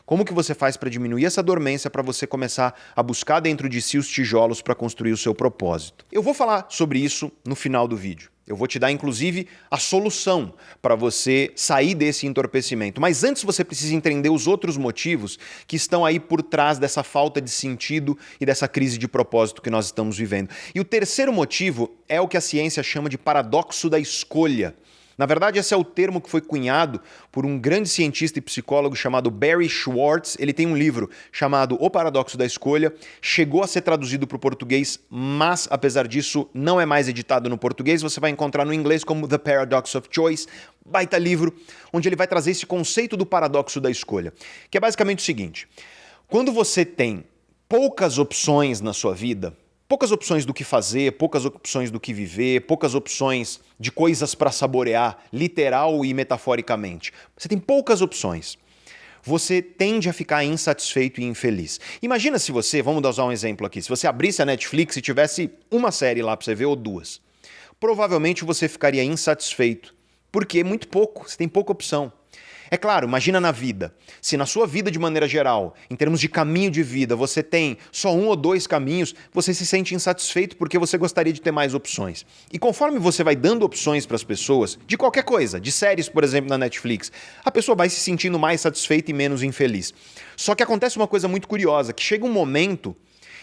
Como que você faz para diminuir essa dormência para você começar a buscar dentro de si os tijolos para construir o seu propósito? Eu vou falar sobre isso no final do vídeo. Eu vou te dar, inclusive, a solução para você sair desse entorpecimento. Mas antes você precisa entender os outros motivos que estão aí por trás dessa falta de sentido e dessa crise de propósito que nós estamos vivendo. E o terceiro motivo é o que a ciência chama de paradoxo da escolha. Na verdade, esse é o termo que foi cunhado por um grande cientista e psicólogo chamado Barry Schwartz. Ele tem um livro chamado O Paradoxo da Escolha. Chegou a ser traduzido para o português, mas, apesar disso, não é mais editado no português. Você vai encontrar no inglês como The Paradox of Choice. Baita livro, onde ele vai trazer esse conceito do paradoxo da escolha, que é basicamente o seguinte: quando você tem poucas opções na sua vida, poucas opções do que fazer, poucas opções do que viver, poucas opções de coisas para saborear, literal e metaforicamente. Você tem poucas opções. você tende a ficar insatisfeito e infeliz. Imagina se você, vamos usar um exemplo aqui, se você abrisse a Netflix e tivesse uma série lá para você ver ou duas. Provavelmente você ficaria insatisfeito, porque é muito pouco, você tem pouca opção. É claro, imagina na vida. Se na sua vida de maneira geral, em termos de caminho de vida, você tem só um ou dois caminhos, você se sente insatisfeito porque você gostaria de ter mais opções. E conforme você vai dando opções para as pessoas, de qualquer coisa, de séries, por exemplo, na Netflix, a pessoa vai se sentindo mais satisfeita e menos infeliz. Só que acontece uma coisa muito curiosa, que chega um momento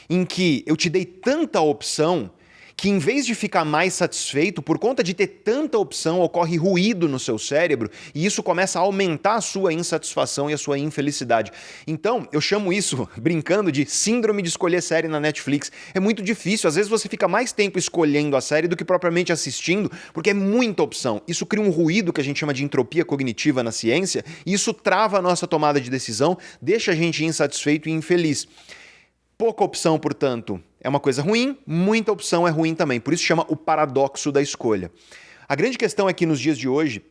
em que eu te dei tanta opção que em vez de ficar mais satisfeito, por conta de ter tanta opção, ocorre ruído no seu cérebro e isso começa a aumentar a sua insatisfação e a sua infelicidade. Então, eu chamo isso, brincando, de síndrome de escolher série na Netflix. É muito difícil, às vezes você fica mais tempo escolhendo a série do que propriamente assistindo, porque é muita opção. Isso cria um ruído que a gente chama de entropia cognitiva na ciência e isso trava a nossa tomada de decisão, deixa a gente insatisfeito e infeliz. Pouca opção, portanto, é uma coisa ruim, muita opção é ruim também. Por isso chama o paradoxo da escolha. A grande questão é que nos dias de hoje,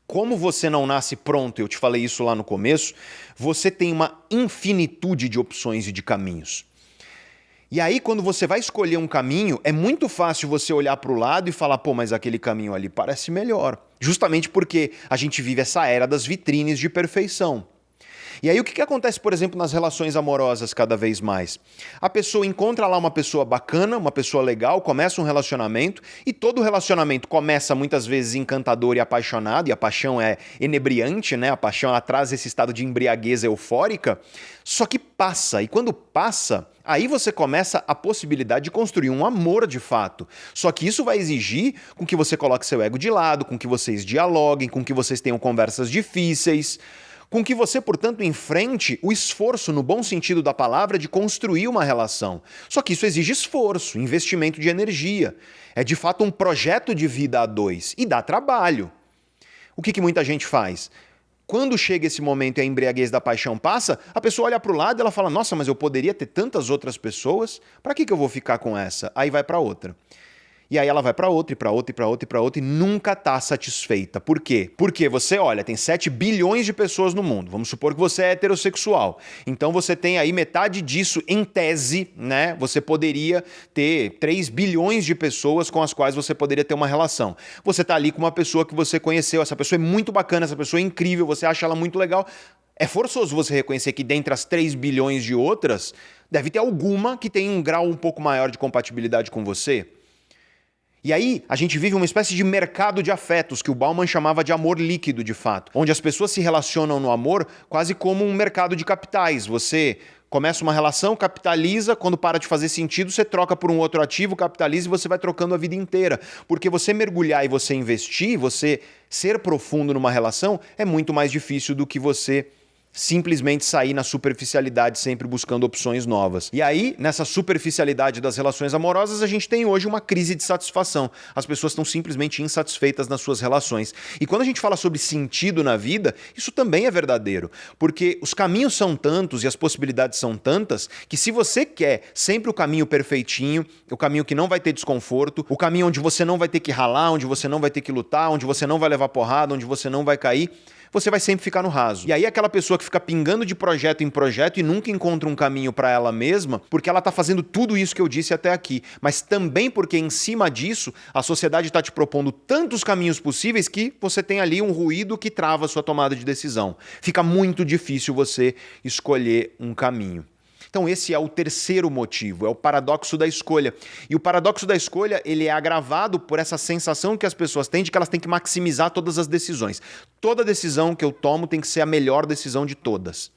como você não nasce pronto, eu te falei isso lá no começo, você tem uma infinitude de opções e de caminhos. E aí, quando você vai escolher um caminho, é muito fácil você olhar para o lado e falar, pô, mas aquele caminho ali parece melhor. Justamente porque a gente vive essa era das vitrines de perfeição. E aí o que acontece, por exemplo, nas relações amorosas cada vez mais? A pessoa encontra lá uma pessoa bacana, uma pessoa legal, começa um relacionamento e todo relacionamento começa muitas vezes encantador e apaixonado, e a paixão é inebriante, né? A paixão ela traz esse estado de embriaguez eufórica, só que passa, e quando passa, aí você começa a possibilidade de construir um amor de fato. Só que isso vai exigir com que você coloque seu ego de lado, com que vocês dialoguem, com que vocês tenham conversas difíceis, com que você, portanto, enfrente o esforço, no bom sentido da palavra, de construir uma relação. Só que isso exige esforço, investimento de energia. É de fato um projeto de vida a dois e dá trabalho. O que muita gente faz? Quando chega esse momento e a embriaguez da paixão passa, a pessoa olha para o lado e ela fala, nossa, mas eu poderia ter tantas outras pessoas, para que eu vou ficar com essa? Aí vai para outra. E aí ela vai para outra, e para outra, e para outra, e para outra, e nunca está satisfeita. Por quê? Porque você, olha, tem 7 bilhões de pessoas no mundo. Vamos supor que você é heterossexual. Então você tem aí metade disso, em tese, né? Você poderia ter 3 bilhões de pessoas com as quais você poderia ter uma relação. Você está ali com uma pessoa que você conheceu, essa pessoa é muito bacana, essa pessoa é incrível, você acha ela muito legal. É forçoso você reconhecer que dentre as 3 bilhões de outras, deve ter alguma que tem um grau um pouco maior de compatibilidade com você. E aí, a gente vive uma espécie de mercado de afetos, que o Bauman chamava de amor líquido, de fato, onde as pessoas se relacionam no amor quase como um mercado de capitais. Você começa uma relação, capitaliza, quando para de fazer sentido, você troca por um outro ativo, capitaliza e você vai trocando a vida inteira. Porque você mergulhar e você investir, você ser profundo numa relação, é muito mais difícil do que você simplesmente sair na superficialidade, sempre buscando opções novas. E aí, nessa superficialidade das relações amorosas, a gente tem hoje uma crise de satisfação. As pessoas estão simplesmente insatisfeitas nas suas relações. E quando a gente fala sobre sentido na vida, isso também é verdadeiro. Porque os caminhos são tantos e as possibilidades são tantas que se você quer sempre o caminho perfeitinho, o caminho que não vai ter desconforto, o caminho onde você não vai ter que ralar, onde você não vai ter que lutar, onde você não vai levar porrada, onde você não vai cair, você vai sempre ficar no raso. E aí aquela pessoa que fica pingando de projeto em projeto e nunca encontra um caminho para ela mesma, porque ela está fazendo tudo isso que eu disse até aqui, mas também porque em cima disso a sociedade está te propondo tantos caminhos possíveis que você tem ali um ruído que trava a sua tomada de decisão. Fica muito difícil você escolher um caminho. Então esse é o terceiro motivo, é o paradoxo da escolha. E o paradoxo da escolha, ele é agravado por essa sensação que as pessoas têm de que elas têm que maximizar todas as decisões. Toda decisão que eu tomo tem que ser a melhor decisão de todas.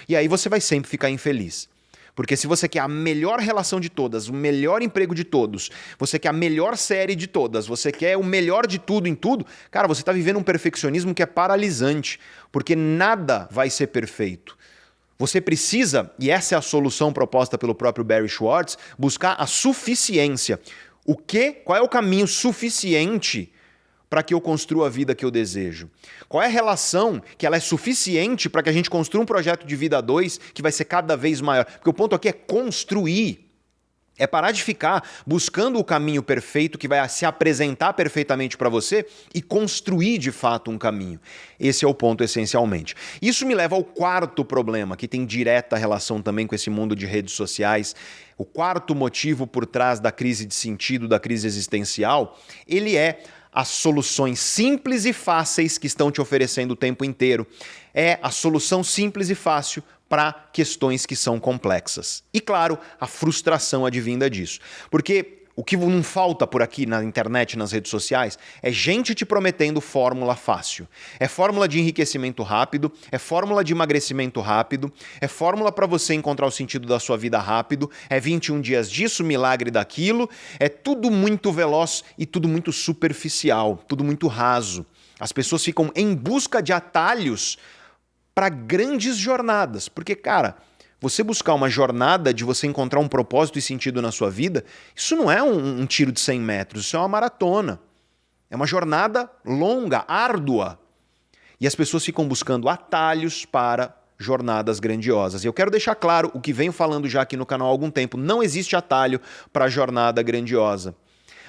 E aí você vai sempre ficar infeliz. Porque se você quer a melhor relação de todas, o melhor emprego de todos, você quer a melhor série de todas, você quer o melhor de tudo em tudo, cara, você está vivendo um perfeccionismo que é paralisante, porque nada vai ser perfeito. Você precisa, e essa é a solução proposta pelo próprio Barry Schwartz, buscar a suficiência. Qual é o caminho suficiente para que eu construa a vida que eu desejo? Qual é a relação que ela é suficiente para que a gente construa um projeto de vida a dois que vai ser cada vez maior? Porque o ponto aqui é construir. É parar de ficar buscando o caminho perfeito que vai se apresentar perfeitamente para você e construir de fato um caminho. Esse é o ponto essencialmente. Isso me leva ao quarto problema, que tem direta relação também com esse mundo de redes sociais. O quarto motivo por trás da crise de sentido, da crise existencial, ele é as soluções simples e fáceis que estão te oferecendo o tempo inteiro. É a solução simples e fácil para questões que são complexas. E claro, a frustração advinda disso. Porque o que não falta por aqui na internet, nas redes sociais, é gente te prometendo fórmula fácil. É fórmula de enriquecimento rápido, é fórmula de emagrecimento rápido, é fórmula para você encontrar o sentido da sua vida rápido, é 21 dias disso, milagre daquilo, é tudo muito veloz e tudo muito superficial, tudo muito raso. As pessoas ficam em busca de atalhos para grandes jornadas. Porque, cara, você buscar uma jornada de você encontrar um propósito e sentido na sua vida, isso não é um tiro de 100 metros, isso é uma maratona. É uma jornada longa, árdua. E as pessoas ficam buscando atalhos para jornadas grandiosas. E eu quero deixar claro o que venho falando já aqui no canal há algum tempo. Não existe atalho para jornada grandiosa.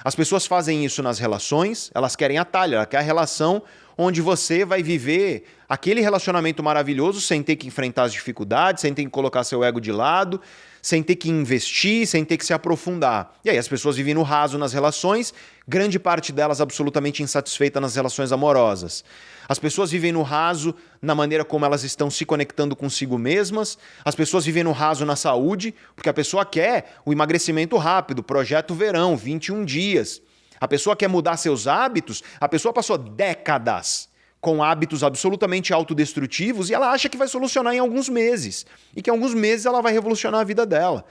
As pessoas fazem isso nas relações, elas querem atalho, ela quer a relação onde você vai viver aquele relacionamento maravilhoso sem ter que enfrentar as dificuldades, sem ter que colocar seu ego de lado, sem ter que investir, sem ter que se aprofundar. E aí as pessoas vivem no raso nas relações, grande parte delas absolutamente insatisfeita nas relações amorosas. As pessoas vivem no raso na maneira como elas estão se conectando consigo mesmas, as pessoas vivem no raso na saúde, porque a pessoa quer o emagrecimento rápido, projeto verão, 21 dias. A pessoa quer mudar seus hábitos, a pessoa passou décadas com hábitos absolutamente autodestrutivos e ela acha que vai solucionar em alguns meses. E que em alguns meses ela vai revolucionar a vida dela.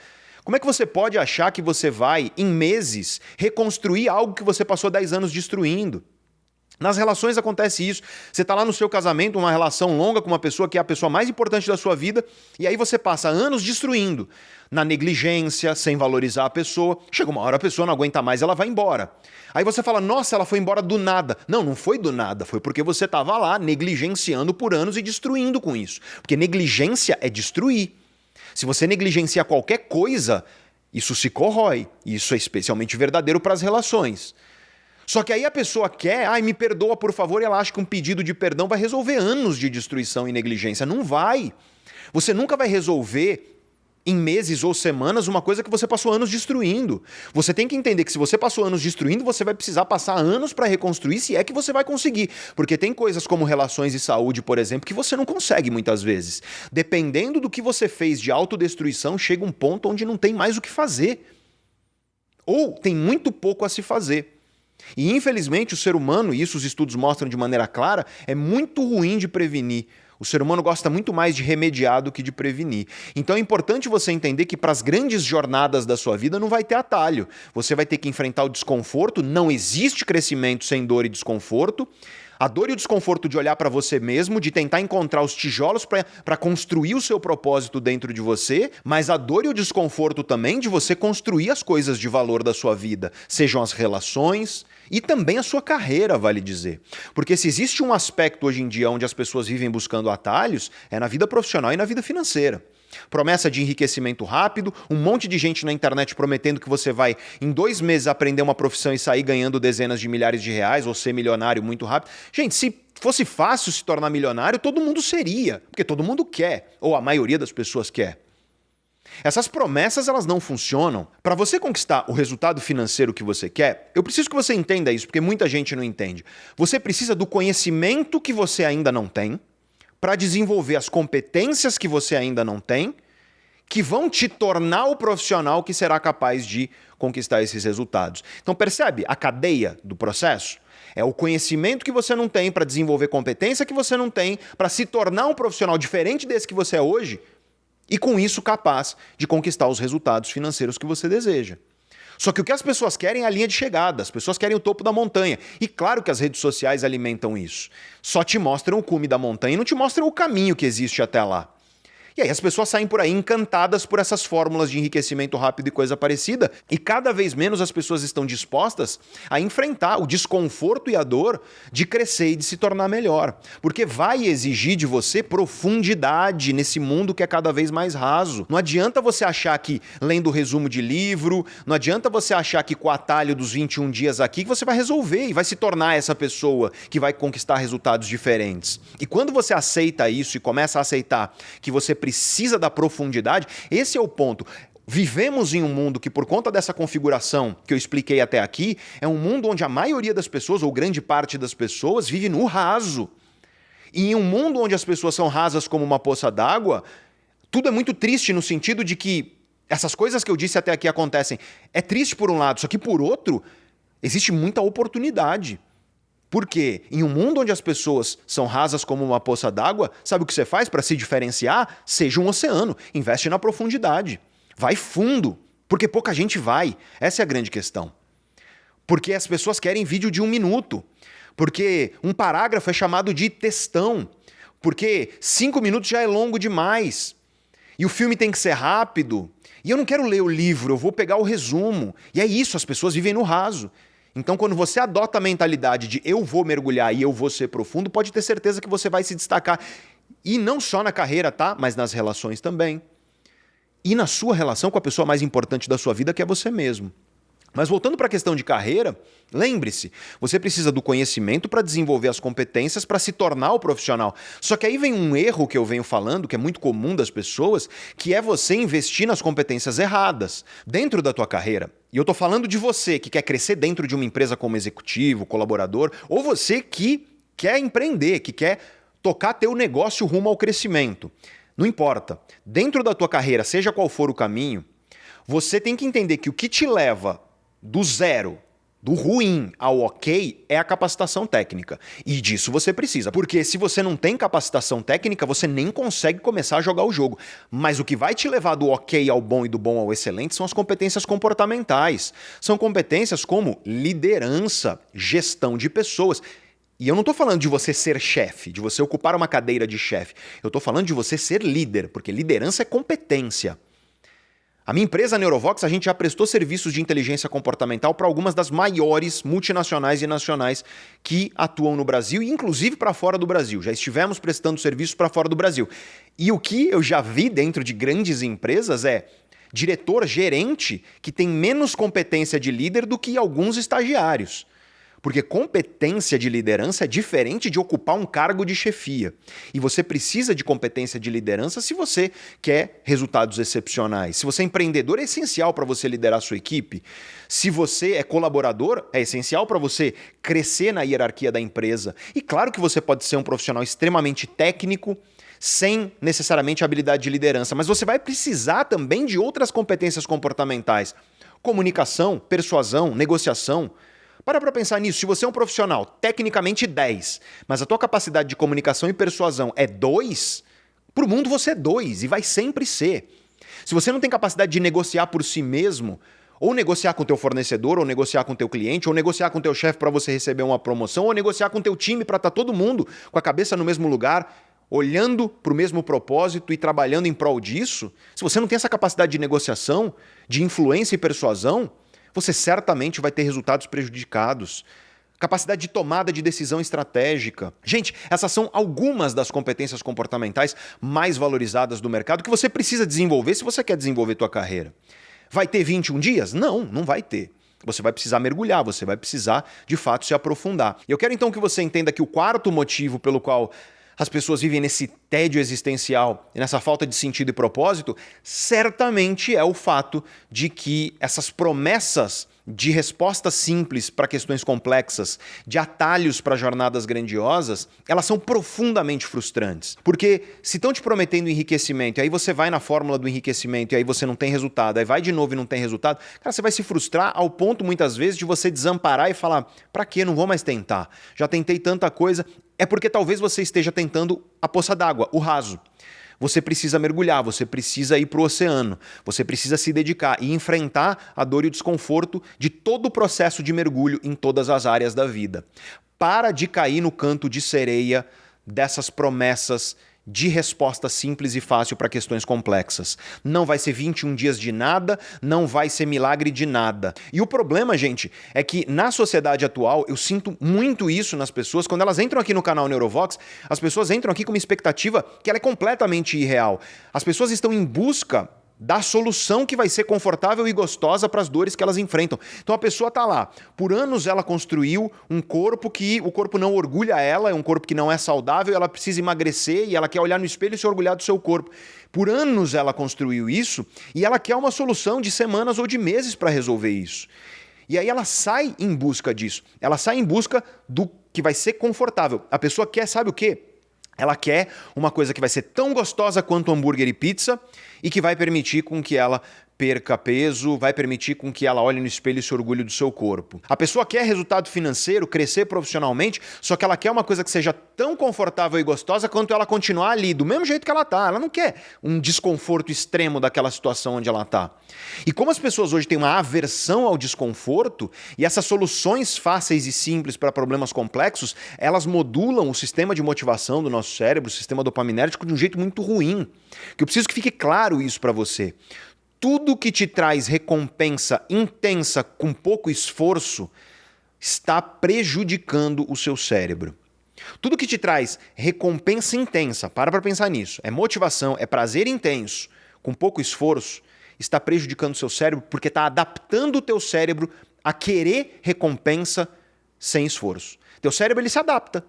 Como é que você pode achar que você vai, em meses, reconstruir algo que você passou 10 anos destruindo? Nas relações acontece isso. Você está lá no seu casamento, uma relação longa com uma pessoa que é a pessoa mais importante da sua vida, e aí você passa anos destruindo, na negligência, sem valorizar a pessoa. Chega uma hora a pessoa não aguenta mais, ela vai embora. Aí você fala, nossa, ela foi embora do nada. Não, não foi do nada, foi porque você estava lá negligenciando por anos e destruindo com isso. Porque negligência é destruir. Se você negligencia qualquer coisa, isso se corrói. E isso é especialmente verdadeiro para as relações. Só que aí a pessoa quer, me perdoa por favor, e ela acha que um pedido de perdão vai resolver anos de destruição e negligência. Não vai. Você nunca vai resolver em meses ou semanas uma coisa que você passou anos destruindo. Você tem que entender que se você passou anos destruindo, você vai precisar passar anos para reconstruir, se é que você vai conseguir. Porque tem coisas como relações e saúde, por exemplo, que você não consegue muitas vezes. Dependendo do que você fez de autodestruição, chega um ponto onde não tem mais o que fazer. Ou tem muito pouco a se fazer. E infelizmente o ser humano, e isso os estudos mostram de maneira clara, é muito ruim de prevenir. O ser humano gosta muito mais de remediar do que de prevenir. Então é importante você entender que para as grandes jornadas da sua vida não vai ter atalho. Você vai ter que enfrentar o desconforto, não existe crescimento sem dor e desconforto. A dor e o desconforto de olhar para você mesmo, de tentar encontrar os tijolos para construir o seu propósito dentro de você, mas a dor e o desconforto também de você construir as coisas de valor da sua vida, sejam as relações e também a sua carreira, vale dizer. Porque se existe um aspecto hoje em dia onde as pessoas vivem buscando atalhos, é na vida profissional e na vida financeira. Promessa de enriquecimento rápido, um monte de gente na internet prometendo que você vai, em 2 meses, aprender uma profissão e sair ganhando dezenas de milhares de reais ou ser milionário muito rápido. Gente, se fosse fácil se tornar milionário, todo mundo seria, porque todo mundo quer, ou a maioria das pessoas quer. Essas promessas, elas não funcionam. Para você conquistar o resultado financeiro que você quer, eu preciso que você entenda isso, porque muita gente não entende. Você precisa do conhecimento que você ainda não tem, para desenvolver as competências que você ainda não tem, que vão te tornar o profissional que será capaz de conquistar esses resultados. Então percebe a cadeia do processo? É o conhecimento que você não tem para desenvolver competência que você não tem para se tornar um profissional diferente desse que você é hoje e com isso capaz de conquistar os resultados financeiros que você deseja. Só que o que as pessoas querem é a linha de chegada, as pessoas querem o topo da montanha. E claro que as redes sociais alimentam isso. Só te mostram o cume da montanha e não te mostram o caminho que existe até lá. E aí as pessoas saem por aí encantadas por essas fórmulas de enriquecimento rápido e coisa parecida, e cada vez menos as pessoas estão dispostas a enfrentar o desconforto e a dor de crescer e de se tornar melhor. Porque vai exigir de você profundidade nesse mundo que é cada vez mais raso. Não adianta você achar que lendo o resumo de livro, não adianta você achar que com o atalho dos 21 dias aqui que você vai resolver e vai se tornar essa pessoa que vai conquistar resultados diferentes. E quando você aceita isso e começa a aceitar que você precisa da profundidade, esse é o ponto. Vivemos em um mundo que, por conta dessa configuração que eu expliquei até aqui, é um mundo onde a maioria das pessoas, ou grande parte das pessoas, vive no raso. E em um mundo onde as pessoas são rasas como uma poça d'água, tudo é muito triste no sentido de que essas coisas que eu disse até aqui acontecem. É triste por um lado, só que por outro, existe muita oportunidade. Porque em um mundo onde as pessoas são rasas como uma poça d'água, sabe o que você faz para se diferenciar? Seja um oceano, investe na profundidade. Vai fundo, porque pouca gente vai. Essa é a grande questão. Porque as pessoas querem vídeo de 1 minuto. Porque um parágrafo é chamado de textão. Porque 5 minutos já é longo demais. E o filme tem que ser rápido. E eu não quero ler o livro, eu vou pegar o resumo. E é isso, as pessoas vivem no raso. Então, quando você adota a mentalidade de eu vou mergulhar e eu vou ser profundo, pode ter certeza que você vai se destacar. E não só na carreira, tá? Mas nas relações também. E na sua relação com a pessoa mais importante da sua vida, que é você mesmo. Mas voltando para a questão de carreira, lembre-se, você precisa do conhecimento para desenvolver as competências para se tornar o profissional. Só que aí vem um erro que eu venho falando, que é muito comum das pessoas, que é você investir nas competências erradas dentro da tua carreira. E eu estou falando de você que quer crescer dentro de uma empresa como executivo, colaborador, ou você que quer empreender, que quer tocar teu negócio rumo ao crescimento. Não importa. Dentro da tua carreira, seja qual for o caminho, você tem que entender que o que te leva do zero, do ruim ao ok, é a capacitação técnica. E disso você precisa. Porque se você não tem capacitação técnica, você nem consegue começar a jogar o jogo. Mas o que vai te levar do ok ao bom e do bom ao excelente são as competências comportamentais. São competências como liderança, gestão de pessoas. E eu não estou falando de você ser chefe, de você ocupar uma cadeira de chefe. Eu estou falando de você ser líder, porque liderança é competência. A minha empresa, a Neurovox, a gente já prestou serviços de inteligência comportamental para algumas das maiores multinacionais e nacionais que atuam no Brasil e inclusive para fora do Brasil. Já estivemos prestando serviços para fora do Brasil. E o que eu já vi dentro de grandes empresas é diretor, gerente que tem menos competência de líder do que alguns estagiários. Porque competência de liderança é diferente de ocupar um cargo de chefia. E você precisa de competência de liderança se você quer resultados excepcionais. Se você é empreendedor, é essencial para você liderar a sua equipe. Se você é colaborador, é essencial para você crescer na hierarquia da empresa. E claro que você pode ser um profissional extremamente técnico, sem necessariamente habilidade de liderança, mas você vai precisar também de outras competências comportamentais. Comunicação, persuasão, negociação. Para pensar nisso, se você é um profissional tecnicamente 10, mas a tua capacidade de comunicação e persuasão é 2, para o mundo você é 2 e vai sempre ser. Se você não tem capacidade de negociar por si mesmo, ou negociar com o teu fornecedor, ou negociar com o teu cliente, ou negociar com o teu chefe para você receber uma promoção, ou negociar com o teu time para estar todo mundo com a cabeça no mesmo lugar, olhando para o mesmo propósito e trabalhando em prol disso, se você não tem essa capacidade de negociação, de influência e persuasão, você certamente vai ter resultados prejudicados. Capacidade de tomada de decisão estratégica. Gente, essas são algumas das competências comportamentais mais valorizadas do mercado que você precisa desenvolver se você quer desenvolver tua carreira. Vai ter 21 dias? Não, não vai ter. Você vai precisar mergulhar, você vai precisar, de fato, se aprofundar. E eu quero então que você entenda que o quarto motivo pelo qual as pessoas vivem nesse tédio existencial e nessa falta de sentido e propósito, certamente é o fato de que essas promessas de respostas simples para questões complexas, de atalhos para jornadas grandiosas, elas são profundamente frustrantes. Porque se estão te prometendo enriquecimento, e aí você vai na fórmula do enriquecimento e aí você não tem resultado, aí vai de novo e não tem resultado, cara, você vai se frustrar ao ponto, muitas vezes, de você desamparar e falar, pra quê? Não vou mais tentar. Já tentei tanta coisa. É porque talvez você esteja tentando a poça d'água, o raso. Você precisa mergulhar, você precisa ir para o oceano, você precisa se dedicar e enfrentar a dor e o desconforto de todo o processo de mergulho em todas as áreas da vida. Para de cair no canto de sereia dessas promessas de resposta simples e fácil para questões complexas. Não vai ser 21 dias de nada, não vai ser milagre de nada. E o problema, gente, é que na sociedade atual, eu sinto muito isso nas pessoas. Quando elas entram aqui no canal Neurovox, as pessoas entram aqui com uma expectativa que ela é completamente irreal. As pessoas estão em busca da solução que vai ser confortável e gostosa para as dores que elas enfrentam. Então a pessoa está lá, por anos ela construiu um corpo que o corpo não orgulha ela, é um corpo que não é saudável, ela precisa emagrecer e ela quer olhar no espelho e se orgulhar do seu corpo. Por anos ela construiu isso e ela quer uma solução de semanas ou de meses para resolver isso. E aí ela sai em busca disso, ela sai em busca do que vai ser confortável. A pessoa quer, sabe o quê? Ela quer uma coisa que vai ser tão gostosa quanto hambúrguer e pizza e que vai permitir com que ela perca peso, vai permitir com que ela olhe no espelho e se orgulhe do seu corpo. A pessoa quer resultado financeiro, crescer profissionalmente, só que ela quer uma coisa que seja tão confortável e gostosa quanto ela continuar ali, do mesmo jeito que ela tá. Ela não quer um desconforto extremo daquela situação onde ela tá. E como as pessoas hoje têm uma aversão ao desconforto, e essas soluções fáceis e simples para problemas complexos, elas modulam o sistema de motivação do nosso cérebro, o sistema dopaminérgico, de um jeito muito ruim. Que eu preciso que fique claro isso para você. Tudo que te traz recompensa intensa com pouco esforço está prejudicando o seu cérebro. Tudo que te traz recompensa intensa, para pensar nisso, é motivação, é prazer intenso, com pouco esforço, está prejudicando o seu cérebro porque está adaptando o teu cérebro a querer recompensa sem esforço. Teu cérebro ele se adapta.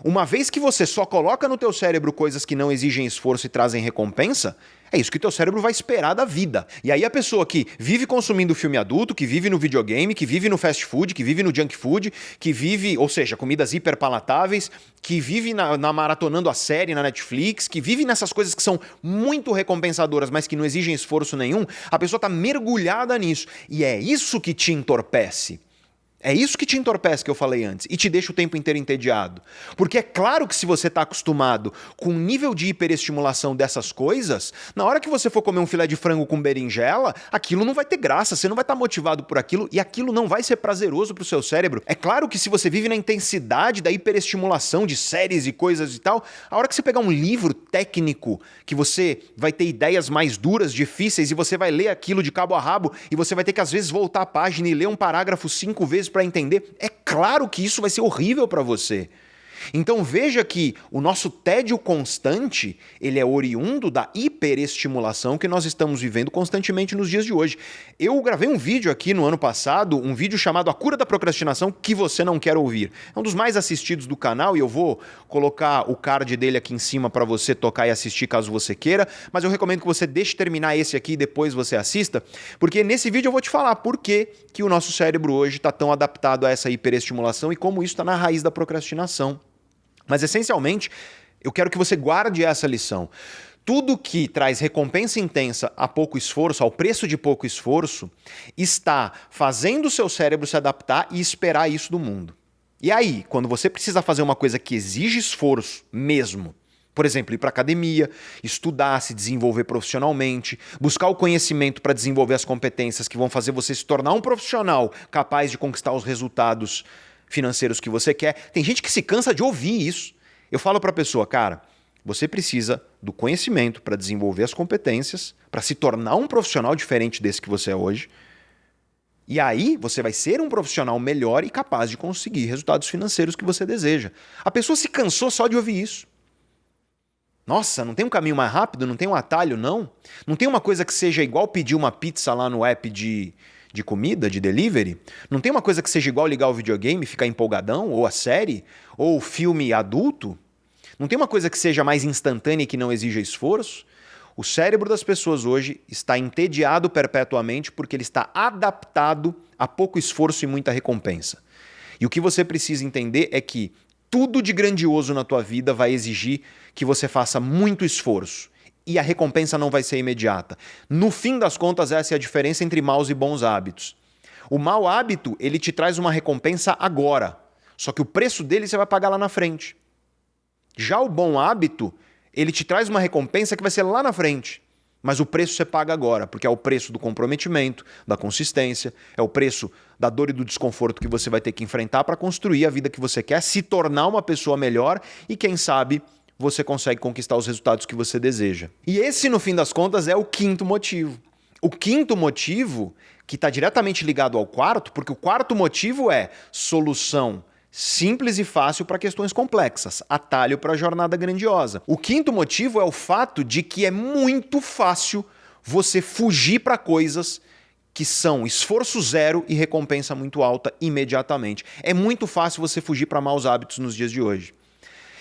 Uma vez que você só coloca no teu cérebro coisas que não exigem esforço e trazem recompensa, é isso que teu cérebro vai esperar da vida. E aí a pessoa que vive consumindo filme adulto, que vive no videogame, que vive no fast food, que vive no junk food, que vive, ou seja, comidas hiperpalatáveis, que vive na maratonando a série na Netflix, que vive nessas coisas que são muito recompensadoras, mas que não exigem esforço nenhum, a pessoa está mergulhada nisso. E é isso que te entorpece. É isso que te entorpece que eu falei antes e te deixa o tempo inteiro entediado. Porque é claro que se você está acostumado com um nível de hiperestimulação dessas coisas, na hora que você for comer um filé de frango com berinjela, aquilo não vai ter graça, você não vai estar motivado por aquilo e aquilo não vai ser prazeroso para o seu cérebro. É claro que se você vive na intensidade da hiperestimulação de séries e coisas e tal, a hora que você pegar um livro técnico que você vai ter ideias mais duras, difíceis e você vai ler aquilo de cabo a rabo e você vai ter que às vezes voltar a página e ler um parágrafo 5 vezes para entender, é claro que isso vai ser horrível para você. Então veja que o nosso tédio constante, ele é oriundo da hiperestimulação que nós estamos vivendo constantemente nos dias de hoje. Eu gravei um vídeo aqui no ano passado, um vídeo chamado A Cura da Procrastinação que você não quer ouvir. É um dos mais assistidos do canal e eu vou colocar o card dele aqui em cima para você tocar e assistir caso você queira, mas eu recomendo que você deixe terminar esse aqui e depois você assista, porque nesse vídeo eu vou te falar por que o nosso cérebro hoje está tão adaptado a essa hiperestimulação e como isso está na raiz da procrastinação. Mas, essencialmente, eu quero que você guarde essa lição. Tudo que traz recompensa intensa a pouco esforço, ao preço de pouco esforço, está fazendo o seu cérebro se adaptar e esperar isso do mundo. E aí, quando você precisa fazer uma coisa que exige esforço mesmo, por exemplo, ir para a academia, estudar, se desenvolver profissionalmente, buscar o conhecimento para desenvolver as competências que vão fazer você se tornar um profissional capaz de conquistar os resultados financeiros que você quer. Tem gente que se cansa de ouvir isso. Eu falo para a pessoa, cara, você precisa do conhecimento para desenvolver as competências, para se tornar um profissional diferente desse que você é hoje. E aí você vai ser um profissional melhor e capaz de conseguir resultados financeiros que você deseja. A pessoa se cansou só de ouvir isso. Nossa, não tem um caminho mais rápido? Não tem um atalho, não? Não tem uma coisa que seja igual pedir uma pizza lá no app de comida, de delivery? Não tem uma coisa que seja igual ligar o videogame, ficar empolgadão, ou a série, ou o filme adulto? Não tem uma coisa que seja mais instantânea e que não exija esforço? O cérebro das pessoas hoje está entediado perpetuamente porque ele está adaptado a pouco esforço e muita recompensa. E o que você precisa entender é que tudo de grandioso na tua vida vai exigir que você faça muito esforço. E a recompensa não vai ser imediata. No fim das contas, essa é a diferença entre maus e bons hábitos. O mau hábito, ele te traz uma recompensa agora, só que o preço dele você vai pagar lá na frente. Já o bom hábito, ele te traz uma recompensa que vai ser lá na frente, mas o preço você paga agora, porque é o preço do comprometimento, da consistência, é o preço da dor e do desconforto que você vai ter que enfrentar para construir a vida que você quer, se tornar uma pessoa melhor e, quem sabe, você consegue conquistar os resultados que você deseja. E esse, no fim das contas, é o quinto motivo. O quinto motivo, que está diretamente ligado ao quarto, porque o quarto motivo é solução simples e fácil para questões complexas, atalho para a jornada grandiosa. O quinto motivo é o fato de que é muito fácil você fugir para coisas que são esforço zero e recompensa muito alta imediatamente. É muito fácil você fugir para maus hábitos nos dias de hoje.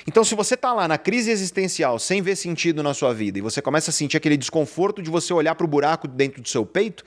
Então, se você está lá na crise existencial, sem ver sentido na sua vida, e você começa a sentir aquele desconforto de você olhar para o buraco dentro do seu peito,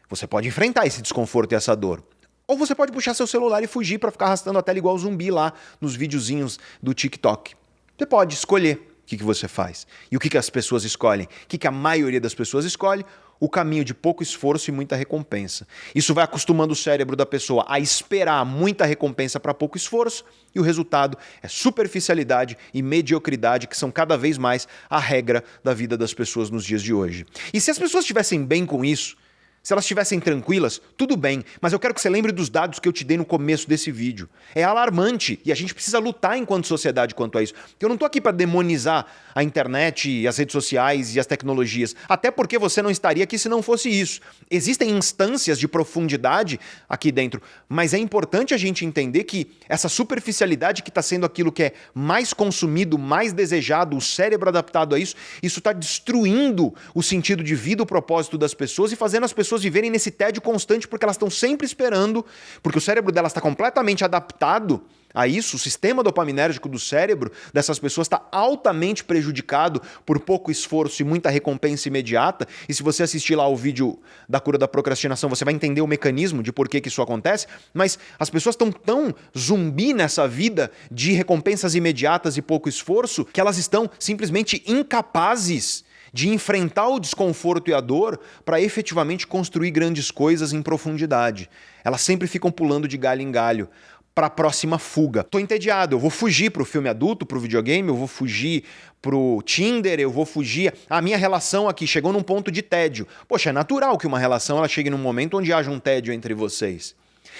você pode enfrentar esse desconforto e essa dor. Ou você pode puxar seu celular e fugir para ficar arrastando a tela igual zumbi lá nos videozinhos do TikTok. Você pode escolher o que você faz. E o que as pessoas escolhem? O que a maioria das pessoas escolhe? O caminho de pouco esforço e muita recompensa. Isso vai acostumando o cérebro da pessoa a esperar muita recompensa para pouco esforço, e o resultado é superficialidade e mediocridade, que são cada vez mais a regra da vida das pessoas nos dias de hoje. E se as pessoas estivessem bem com isso, se elas estivessem tranquilas, tudo bem, mas eu quero que você lembre dos dados que eu te dei no começo desse vídeo. É alarmante e a gente precisa lutar enquanto sociedade quanto a isso. Eu não estou aqui para demonizar a internet e as redes sociais e as tecnologias, até porque você não estaria aqui se não fosse isso. Existem instâncias de profundidade aqui dentro, mas é importante a gente entender que essa superficialidade que está sendo aquilo que é mais consumido, mais desejado, o cérebro adaptado a isso está destruindo o sentido de vida, o propósito das pessoas e fazendo as pessoas viverem nesse tédio constante porque elas estão sempre esperando, porque o cérebro delas está completamente adaptado a isso, o sistema dopaminérgico do cérebro dessas pessoas está altamente prejudicado por pouco esforço e muita recompensa imediata. E se você assistir lá o vídeo da cura da procrastinação, você vai entender o mecanismo de por que isso acontece, mas as pessoas estão tão zumbi nessa vida de recompensas imediatas e pouco esforço que elas estão simplesmente incapazes de enfrentar o desconforto e a dor para efetivamente construir grandes coisas em profundidade. Elas sempre ficam pulando de galho em galho para a próxima fuga. Tô entediado, eu vou fugir pro filme adulto, pro videogame, eu vou fugir pro Tinder, eu vou fugir... A minha relação aqui chegou num ponto de tédio. Poxa, é natural que uma relação ela chegue num momento onde haja um tédio entre vocês.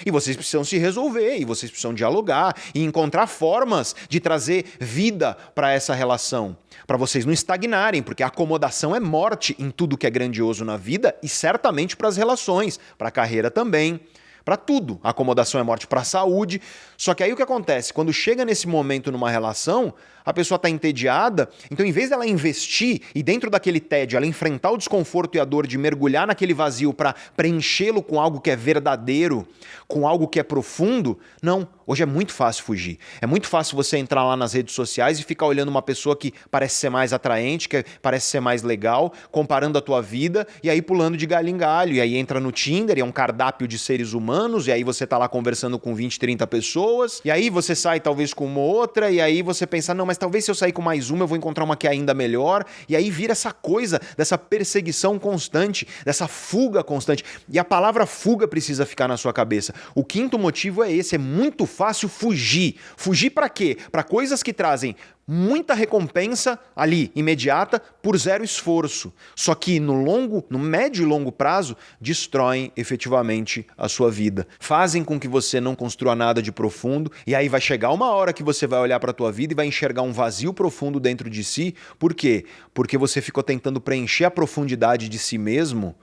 E vocês precisam se resolver, e vocês precisam dialogar e encontrar formas de trazer vida para essa relação, para vocês não estagnarem, porque a acomodação é morte em tudo que é grandioso na vida e certamente para as relações, para a carreira também, para tudo. A acomodação é morte para a saúde. Só que aí o que acontece? Quando chega nesse momento numa relação, a pessoa está entediada, então em vez dela investir e dentro daquele tédio ela enfrentar o desconforto e a dor de mergulhar naquele vazio para preenchê-lo com algo que é verdadeiro, com algo que é profundo, não. Hoje é muito fácil fugir. É muito fácil você entrar lá nas redes sociais e ficar olhando uma pessoa que parece ser mais atraente, que parece ser mais legal, comparando a tua vida e aí pulando de galho em galho. E aí entra no Tinder, e é um cardápio de seres humanos, e aí você tá lá conversando com 20, 30 pessoas, e aí você sai talvez com uma outra, e aí você pensa, não, mas talvez se eu sair com mais uma eu vou encontrar uma que é ainda melhor, e aí vira essa coisa dessa perseguição constante, dessa fuga constante. E a palavra fuga precisa ficar na sua cabeça. O quinto motivo é esse, é muito fácil fugir. Fugir para quê? Para coisas que trazem muita recompensa ali, imediata, por zero esforço. Só que no médio e longo prazo, destroem efetivamente a sua vida. Fazem com que você não construa nada de profundo, e aí vai chegar uma hora que você vai olhar para a tua vida e vai enxergar um vazio profundo dentro de si. Por quê? Porque você ficou tentando preencher a profundidade de si mesmo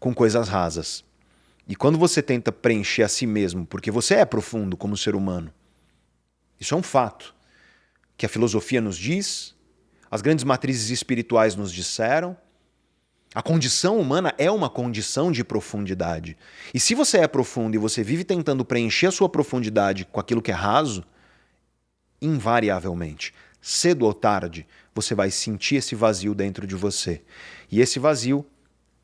com coisas rasas. E quando você tenta preencher a si mesmo, porque você é profundo como ser humano, isso é um fato que a filosofia nos diz, as grandes matrizes espirituais nos disseram, a condição humana é uma condição de profundidade. E se você é profundo e você vive tentando preencher a sua profundidade com aquilo que é raso, invariavelmente, cedo ou tarde, você vai sentir esse vazio dentro de você. E esse vazio,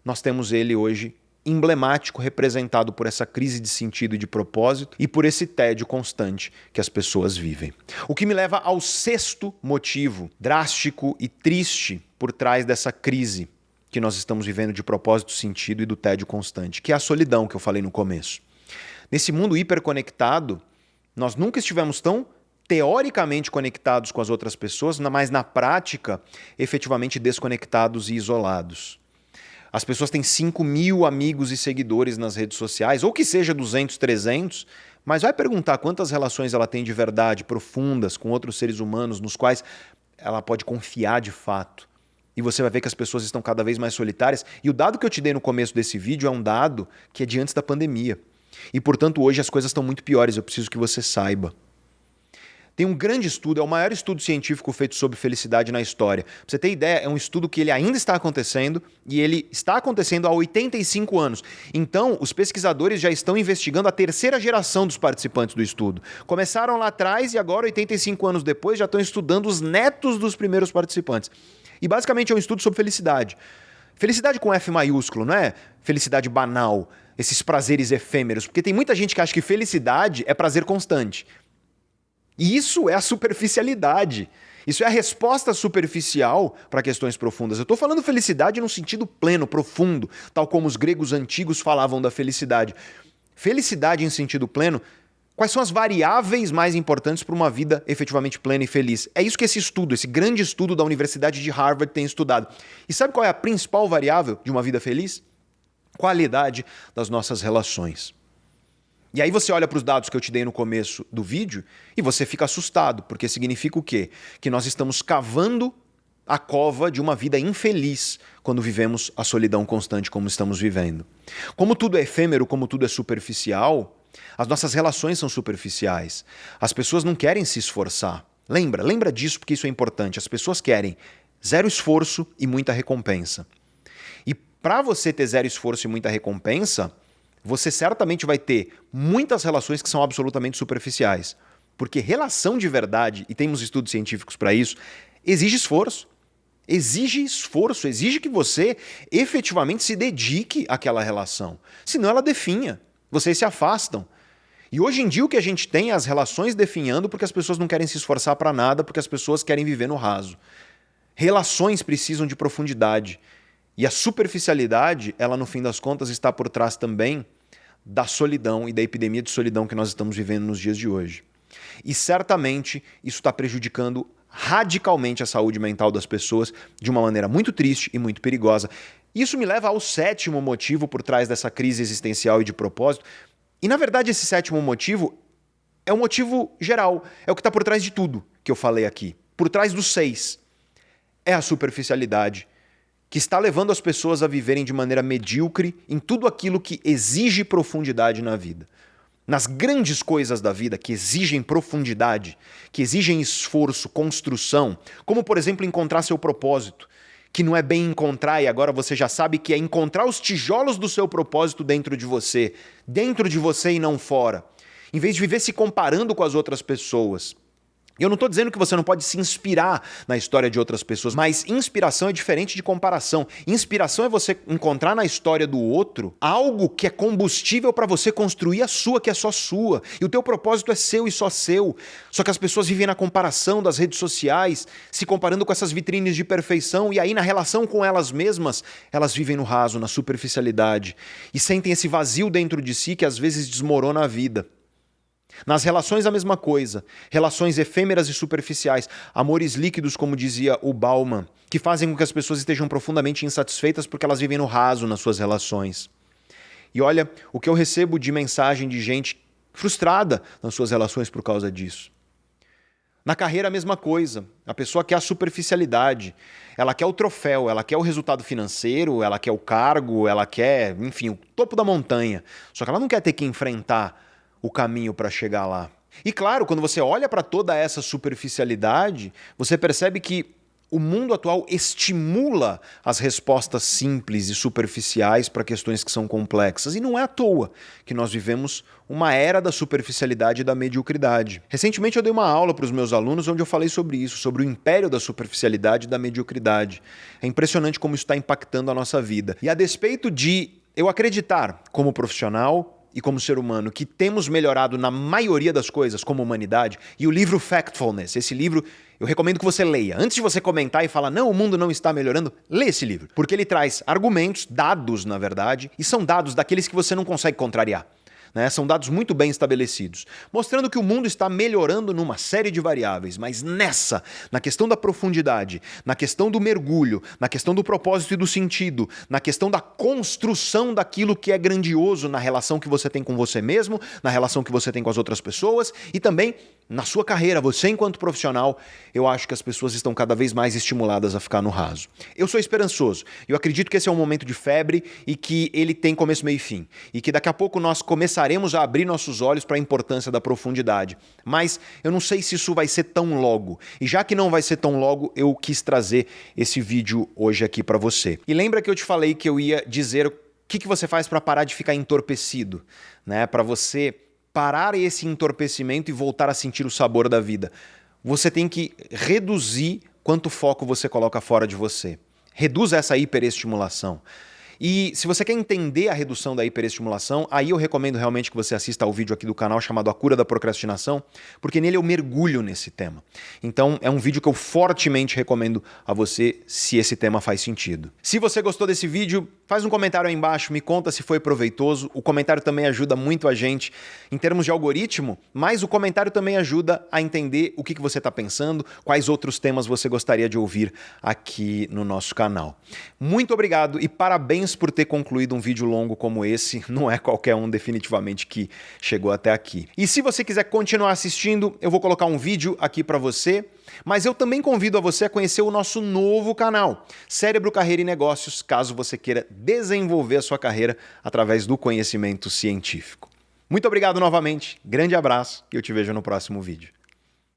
nós temos ele hoje emblemático, representado por essa crise de sentido e de propósito e por esse tédio constante que as pessoas vivem. O que me leva ao sexto motivo drástico e triste por trás dessa crise que nós estamos vivendo de propósito, sentido e do tédio constante, que é a solidão que eu falei no começo. Nesse mundo hiperconectado, nós nunca estivemos tão teoricamente conectados com as outras pessoas, mas na prática, efetivamente desconectados e isolados. As pessoas têm 5.000 amigos e seguidores nas redes sociais, ou que seja 200, 300, mas vai perguntar quantas relações ela tem de verdade, profundas, com outros seres humanos, nos quais ela pode confiar de fato. E você vai ver que as pessoas estão cada vez mais solitárias. E o dado que eu te dei no começo desse vídeo é um dado que é de antes da pandemia. E, portanto, hoje as coisas estão muito piores. Eu preciso que você saiba. Tem um grande estudo, é o maior estudo científico feito sobre felicidade na história. Pra você ter ideia, é um estudo que ele ainda está acontecendo e ele está acontecendo há 85 anos. Então, os pesquisadores já estão investigando a terceira geração dos participantes do estudo. Começaram lá atrás e agora, 85 anos depois, já estão estudando os netos dos primeiros participantes. E basicamente é um estudo sobre felicidade. Felicidade com F maiúsculo, não é felicidade banal, esses prazeres efêmeros. Porque tem muita gente que acha que felicidade é prazer constante. E isso é a superficialidade. Isso é a resposta superficial para questões profundas. Eu estou falando felicidade no sentido pleno, profundo, tal como os gregos antigos falavam da felicidade. Felicidade em sentido pleno, quais são as variáveis mais importantes para uma vida efetivamente plena e feliz? É isso que esse estudo, esse grande estudo da Universidade de Harvard tem estudado. E sabe qual é a principal variável de uma vida feliz? Qualidade das nossas relações. E aí você olha para os dados que eu te dei no começo do vídeo e você fica assustado, porque significa o quê? Que nós estamos cavando a cova de uma vida infeliz quando vivemos a solidão constante como estamos vivendo. Como tudo é efêmero, como tudo é superficial, as nossas relações são superficiais. As pessoas não querem se esforçar. Lembra disso porque isso é importante. As pessoas querem zero esforço e muita recompensa. E para você ter zero esforço e muita recompensa, você certamente vai ter muitas relações que são absolutamente superficiais. Porque relação de verdade, e temos estudos científicos para isso, exige esforço. Exige que você efetivamente se dedique àquela relação. Senão ela definha, vocês se afastam. E hoje em dia o que a gente tem é as relações definhando porque as pessoas não querem se esforçar para nada, porque as pessoas querem viver no raso. Relações precisam de profundidade. E a superficialidade, ela no fim das contas está por trás também da solidão e da epidemia de solidão que nós estamos vivendo nos dias de hoje. E certamente isso está prejudicando radicalmente a saúde mental das pessoas de uma maneira muito triste e muito perigosa. Isso me leva ao sétimo motivo por trás dessa crise existencial e de propósito. E na verdade esse sétimo motivo é um motivo geral, é o que está por trás de tudo que eu falei aqui. Por trás dos 6 é a superficialidade, que está levando as pessoas a viverem de maneira medíocre em tudo aquilo que exige profundidade na vida. Nas grandes coisas da vida que exigem profundidade, que exigem esforço, construção, como por exemplo encontrar seu propósito, que não é bem encontrar e agora você já sabe que é encontrar os tijolos do seu propósito dentro de você e não fora, em vez de viver se comparando com as outras pessoas. E eu não estou dizendo que você não pode se inspirar na história de outras pessoas, mas inspiração é diferente de comparação. Inspiração é você encontrar na história do outro algo que é combustível para você construir a sua, que é só sua. E o teu propósito é seu e só seu. Só que as pessoas vivem na comparação das redes sociais, se comparando com essas vitrines de perfeição, e aí na relação com elas mesmas, elas vivem no raso, na superficialidade. E sentem esse vazio dentro de si que às vezes desmorona a vida. Nas relações a mesma coisa, relações efêmeras e superficiais, amores líquidos, como dizia o Bauman, que fazem com que as pessoas estejam profundamente insatisfeitas porque elas vivem no raso nas suas relações. E olha, o que eu recebo de mensagem de gente frustrada nas suas relações por causa disso. Na carreira a mesma coisa, a pessoa quer a superficialidade, ela quer o troféu, ela quer o resultado financeiro, ela quer o cargo, ela quer, enfim, o topo da montanha, só que ela não quer ter que enfrentar o caminho para chegar lá. E claro, quando você olha para toda essa superficialidade, você percebe que o mundo atual estimula as respostas simples e superficiais para questões que são complexas. E não é à toa que nós vivemos uma era da superficialidade e da mediocridade. Recentemente eu dei uma aula para os meus alunos onde eu falei sobre isso, sobre o império da superficialidade e da mediocridade. É impressionante como isso está impactando a nossa vida. E a despeito de eu acreditar como profissional e como ser humano, que temos melhorado na maioria das coisas como humanidade, e o livro Factfulness, esse livro eu recomendo que você leia. Antes de você comentar e falar, não, o mundo não está melhorando, lê esse livro. Porque ele traz argumentos, dados, na verdade, e são dados daqueles que você não consegue contrariar. né? São dados muito bem estabelecidos, mostrando que o mundo está melhorando numa série de variáveis, mas na questão da profundidade, na questão do mergulho, na questão do propósito e do sentido, na questão da construção daquilo que é grandioso na relação que você tem com você mesmo, na relação que você tem com as outras pessoas e também na sua carreira, você enquanto profissional, eu acho que as pessoas estão cada vez mais estimuladas a ficar no raso. Eu sou esperançoso, eu acredito que esse é um momento de febre e que ele tem começo, meio e fim, e que daqui a pouco nós começaremos a abrir nossos olhos para a importância da profundidade, mas eu não sei se isso vai ser tão logo, e já que não vai ser tão logo, eu quis trazer esse vídeo hoje aqui para você. E lembra que eu te falei que eu ia dizer o que você faz para parar de ficar entorpecido, né? Para você parar esse entorpecimento e voltar a sentir o sabor da vida. Você tem que reduzir quanto foco você coloca fora de você. Reduza essa hiperestimulação. E se você quer entender a redução da hiperestimulação, aí eu recomendo realmente que você assista ao vídeo aqui do canal chamado A Cura da Procrastinação, porque nele eu mergulho nesse tema. Então é um vídeo que eu fortemente recomendo a você se esse tema faz sentido. Se você gostou desse vídeo, faz um comentário aí embaixo, me conta se foi proveitoso. O comentário também ajuda muito a gente em termos de algoritmo, mas o comentário também ajuda a entender o que você está pensando, quais outros temas você gostaria de ouvir aqui no nosso canal. Muito obrigado e parabéns por ter concluído um vídeo longo como esse. Não é qualquer um definitivamente que chegou até aqui. E se você quiser continuar assistindo, eu vou colocar um vídeo aqui para você, mas eu também convido a você a conhecer o nosso novo canal, Cérebro, Carreira e Negócios, caso você queira desenvolver a sua carreira através do conhecimento científico. Muito obrigado novamente, grande abraço e eu te vejo no próximo vídeo.